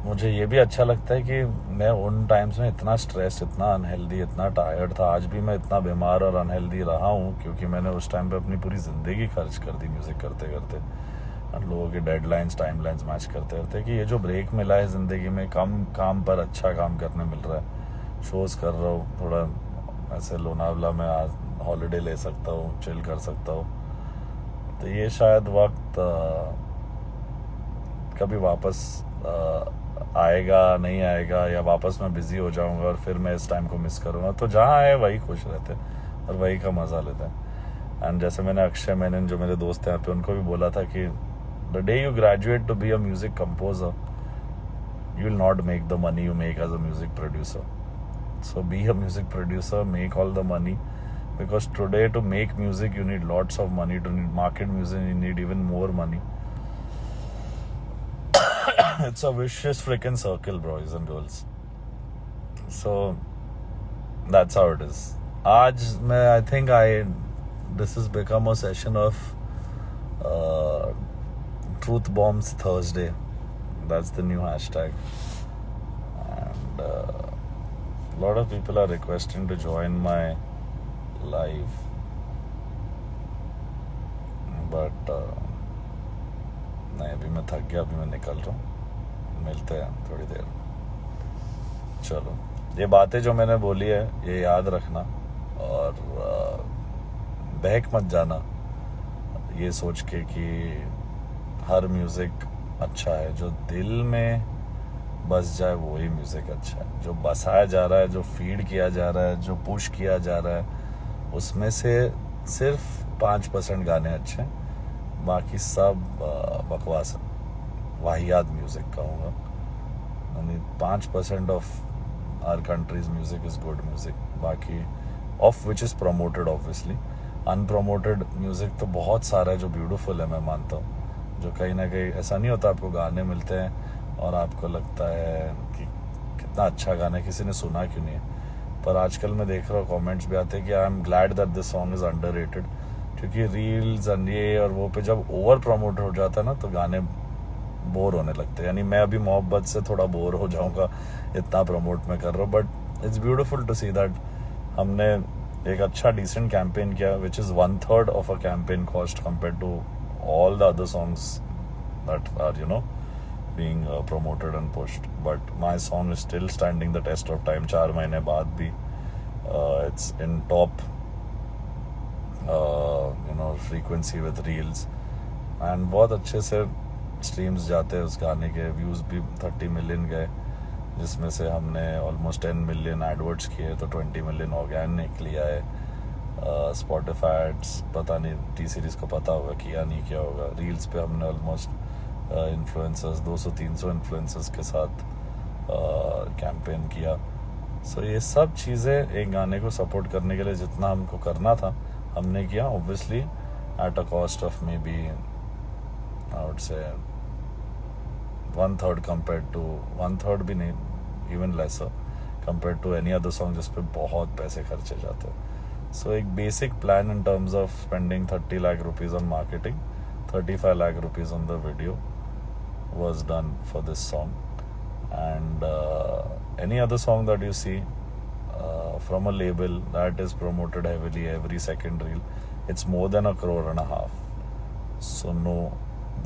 मुझे ये भी अच्छा लगता है कि मैं उन टाइम्स में इतना स्ट्रेस, इतना अनहेल्दी, इतना टायर्ड था. आज भी मैं इतना बीमार और अनहेल्दी रहा हूँ क्योंकि मैंने उस टाइम पे अपनी पूरी ज़िंदगी खर्च कर दी म्यूज़िक करते करते, और लोगों की डेडलाइंस टाइमलाइंस मैच करते करते. कि ये जो ब्रेक मिला है ज़िंदगी में, कम काम पर अच्छा काम करने मिल रहा है. शोज़ कर रहा हूँ, थोड़ा ऐसे लोनावला में आज हॉलीडे ले सकता हूँ, चिल कर सकता हूँ. तो ये शायद वक्त कभी वापस आएगा नहीं आएगा, या वापस मैं बिज़ी हो जाऊंगा और फिर मैं इस टाइम को मिस करूंगा. तो जहाँ है वही खुश रहते हैं और वही का मज़ा लेते हैं. एंड जैसे मैंने अक्षय मेनन जो मेरे दोस्त हैं यहाँ पे, उनको भी बोला था कि the day you graduate to be a music composer, you will not make the money you make as a music producer. So be a music producer, make all the money, because today to make music you need lots of money. To market music you need even more money. It's a vicious freaking circle, boys and girls. So that's how it is. Aaj I think this has become a session of Truth Bombs Thursday. That's the new hashtag. And a lot of people are requesting to join my live, but नहीं, अभी मैं थक गया, अभी मैं निकल रहा हूँ. मिलते हैं थोड़ी देर. चलो, ये बातें जो मैंने बोली है ये याद रखना और बहक मत जाना ये सोच के कि हर म्यूज़िक अच्छा है. जो दिल में बस जाए वही म्यूज़िक अच्छा है. जो बसाया जा रहा है, जो फीड किया जा रहा है, जो पुश किया जा रहा है, उसमें से सिर्फ 5% गाने अच्छे हैं, बाकी सब बकवास है. वाहियात म्यूज़िक कहूँगा. यानी 5% of our country's music is good music, बाकी of which is promoted. Obviously unpromoted music तो बहुत सारा है जो ब्यूटीफुल है, मैं मानता हूँ. जो कहीं ना कहीं ऐसा नहीं होता, आपको गाने मिलते हैं और आपको लगता है कि कितना अच्छा गाना है, किसी ने सुना क्यों नहीं है. पर आजकल मैं देख रहा हूँ कमेंट्स भी आते हैं कि I am glad that this song is underrated, क्योंकि रील्स एंड ये और वो पे जब ओवर प्रमोट हो जाता है ना तो गाने बोर होने लगते हैं. यानी मैं अभी मोहब्बत से थोड़ा बोर हो जाऊँगा, इतना प्रमोट मैं कर रहा हूँ. But it's beautiful to see that हमने एक अच्छा डिसेंट कैंपेन किया, which is 1/3 of a campaign cost compare to all the other songs that are being promoted and pushed. But my song is still standing the test of time. 4 महीने बाद भी it's in top frequency with reels, and बहुत अच्छे से streams जाते हैं उस गाने के. views भी 30 million गए, जिसमें से हमने almost 10 million adverts किए, तो 20 million organic लिया है. Spotify ads पता नहीं टी सीरीज को पता होगा किया नहीं किया होगा. रील्स पे हमने ऑलमोस्ट इन्फ्लुएंसर्स 200-300 इन्फ्लुएंसर्स के साथ कैंपेन किया. सो ये सब चीज़ें एक गाने को सपोर्ट करने के लिए जितना हमको करना था हमने किया. Obviously at a cost of maybe I would say 1/3 compare to 1/3 भी नहीं, even lesser compare to any other song जिस पे बहुत पैसे खर्चे जाते हैं. सो एक basic plan in terms of spending 30 lakh rupees on marketing, 35 lakh rupees on the video was done for this song. And any other song that you see from a label that is promoted heavily every second reel, it's more than 1.5 crore. So know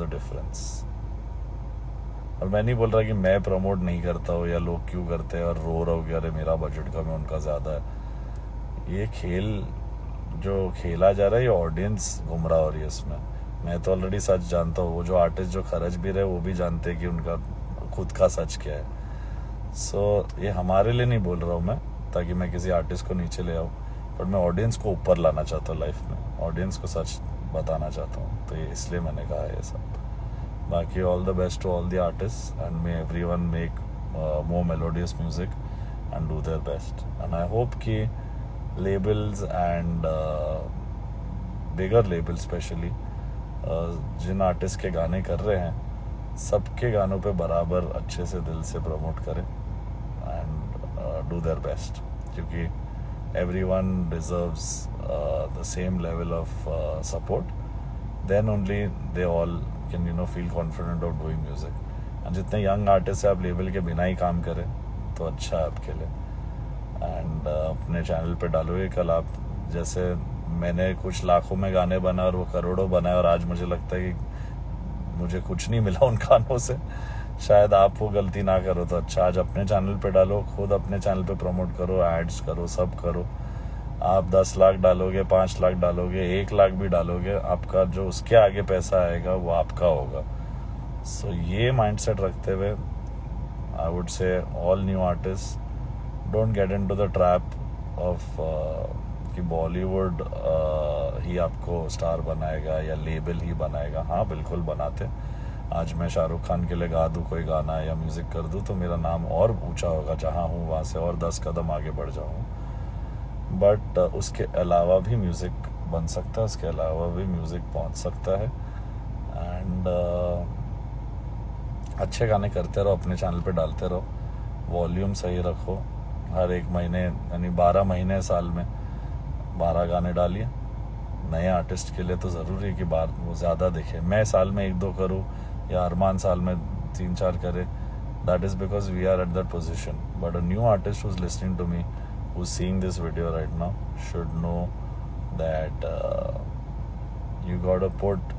the difference. और मैं नहीं बोल रहा कि मैं प्रमोट नहीं करता हूँ या लोग क्यों करते हैं और रो रहा हूँ कि अरे मेरा बजट कम है उनका ज़्यादा है. ये खेल जो खेला जा रहा है, ये ऑडियंस गुमराह हो रही है इसमें. मैं तो ऑलरेडी सच जानता हूँ. वो जो आर्टिस्ट जो खर्च भी रहे वो भी जानते हैं कि उनका खुद का सच क्या है. सो ये हमारे लिए नहीं बोल रहा हूँ मैं, चाहता कि मैं किसी आर्टिस्ट को नीचे ले आऊँ, बट मैं ऑडियंस को ऊपर लाना चाहता हूँ लाइफ में, ऑडियंस को सच बताना चाहता हूँ, तो ये इसलिए मैंने कहा ये सब. बाकी all the best to all the artist and may everyone make more melodious music and do their best. And I hope कि labels and bigger label specially जिन आर्टिस्ट के गाने कर रहे हैं, सबके गानों पे बराबर अच्छे से दिल से प्रमोट करें एंड डू देयर बेस्ट, क्योंकि everyone deserves the same level of support. Then only they all can feel confident of doing music. And जितने young artists हैं, आप लेबल के बिना ही काम करें तो अच्छा है आपके लिए. एंड अपने चैनल पे डालोगे. कल आप जैसे मैंने कुछ लाखों में गाने बनाए और वो करोड़ों बनाए, और आज मुझे लगता है कि मुझे कुछ नहीं मिला उन गानों से, शायद आप वो गलती ना करो तो अच्छा. आज अपने चैनल पे डालो, खुद अपने चैनल पे प्रमोट करो, एड्स करो, सब करो. आप 10 लाख डालोगे, 5 लाख डालोगे, 1 लाख भी डालोगे, आपका जो उसके आगे पैसा आएगा वो आपका होगा. सो ये माइंडसेट रखते हुए आई वुड से all new artist don't get into the trap of कि बॉलीवुड ही आपको स्टार बनाएगा या लेबल ही बनाएगा. हाँ बिल्कुल बनाते. आज मैं शाहरुख खान के लिए गा दूँ कोई गाना या म्यूज़िक कर दूँ तो मेरा नाम और ऊंचा होगा, जहाँ हूँ वहाँ से और 10 कदम आगे बढ़ जाऊँ. बट उसके अलावा भी म्यूज़िक बन सकता है, उसके अलावा भी म्यूज़िक पहुँच सकता है. एंड अच्छे गाने करते रहो, अपने चैनल पे डालते रहो, वॉल्यूम सही रखो. हर एक महीने यानी 12 महीने साल में 12 गाने डालिए. नए आर्टिस्ट के लिए तो ज़रूरी है कि बार वो ज़्यादा दिखे. मैं साल में 1-2 करूँ या अरमान साल में 3-4 करे, that is because we are at that position. But a new artist who is listening to me, who is seeing this video right now, should know that you got to put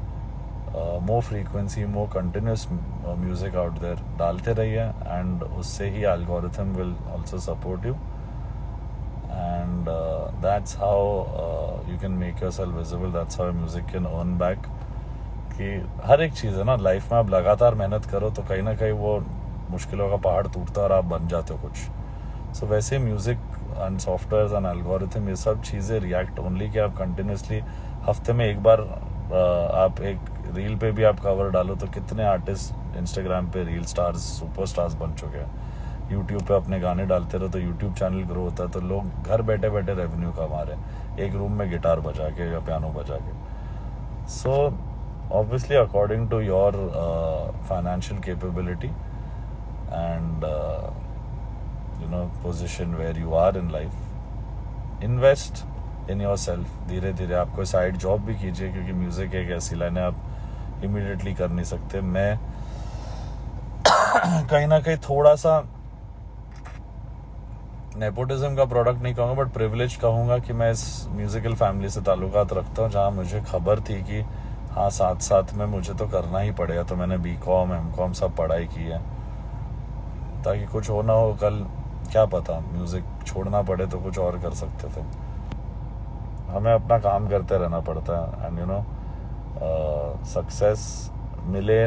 more frequency, more continuous music out there. डालते रहिए एंड उससे ही algorithm will also support you. And that's how you can make yourself visible. That's how music can earn back. कि हर एक चीज़ है ना लाइफ में, आप लगातार मेहनत करो तो कहीं ना कहीं वो मुश्किलों का पहाड़ टूटता है और आप बन जाते हो कुछ. सो वैसे music and software and algorithm, ये सब चीज़ें रिएक्ट ओनली कि आप कंटिन्यूसली हफ्ते में एक बार आप एक रील पे भी आप कवर डालो तो कितने आर्टिस्ट इंस्टाग्राम पे रील स्टार्स, सुपर स्टार्स बन चुके हैं. यूट्यूब पे अपने गाने डालते रहो तो यूट्यूब चैनल ग्रो होता है, तो लोग घर बैठे बैठे रेवेन्यू कमा रहे हैं एक रूम में गिटार बजा के या पियानो बजा के. So obviously according to your financial capability and position where you are in life, invest in yourself. धीरे धीरे आप कोई साइड जॉब भी कीजिए, क्योंकि म्यूजिक एक ऐसी लाइन है आप इमीडिएटली कर नहीं सकते. मैं कहीं ना कहीं थोड़ा सा नेपोटिज्म का प्रोडक्ट नहीं कहूँगा, बट प्रिविलेज कहूँगा कि मैं इस म्यूजिकल फैमिली से ताल्लुकात रखता हूँ जहाँ मुझे खबर थी कि हाँ साथ साथ में मुझे तो करना ही पड़ेगा. तो मैंने BCom MCom सब पढ़ाई की है, ताकि कुछ हो ना हो कल क्या पता म्यूज़िक छोड़ना पड़े तो कुछ और कर सकते थे. हमें अपना काम करते रहना पड़ता है. एंड सक्सेस मिले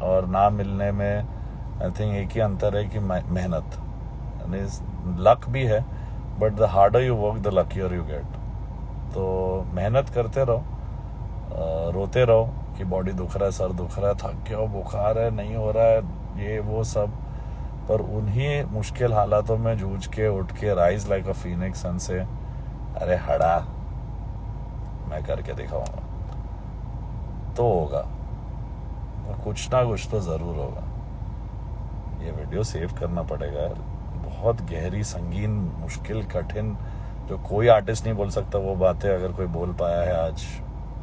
और ना मिलने में आई थिंक एक ही अंतर है कि मेहनत. लक भी है, but the harder you work the luckier you get. तो मेहनत करते रहो, रोते रहो कि बॉडी दुख रहा है, सर दुख रहा है, थक गया हो, बुखार है, नहीं हो रहा है, ये वो सब. पर उन्हीं मुश्किल हालातों में जूझ के उठ के rise like a Phoenix and से अरे हड़ा मैं करके दिखाऊंगा तो होगा, और कुछ ना कुछ तो ज़रूर होगा. ये वीडियो सेव करना पड़ेगा यार. बहुत गहरी, संगीन, मुश्किल, कठिन, जो कोई आर्टिस्ट नहीं बोल सकता वो बातें अगर कोई बोल पाया है आज,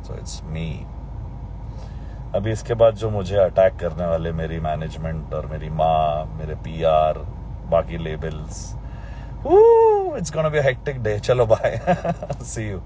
सो इट्स मी. अभी इसके बाद जो मुझे अटैक करने वाले मेरी मैनेजमेंट और मेरी माँ, मेरे PR, बाकी labels, it's gonna be a hectic day. चलो बाय, सी यू.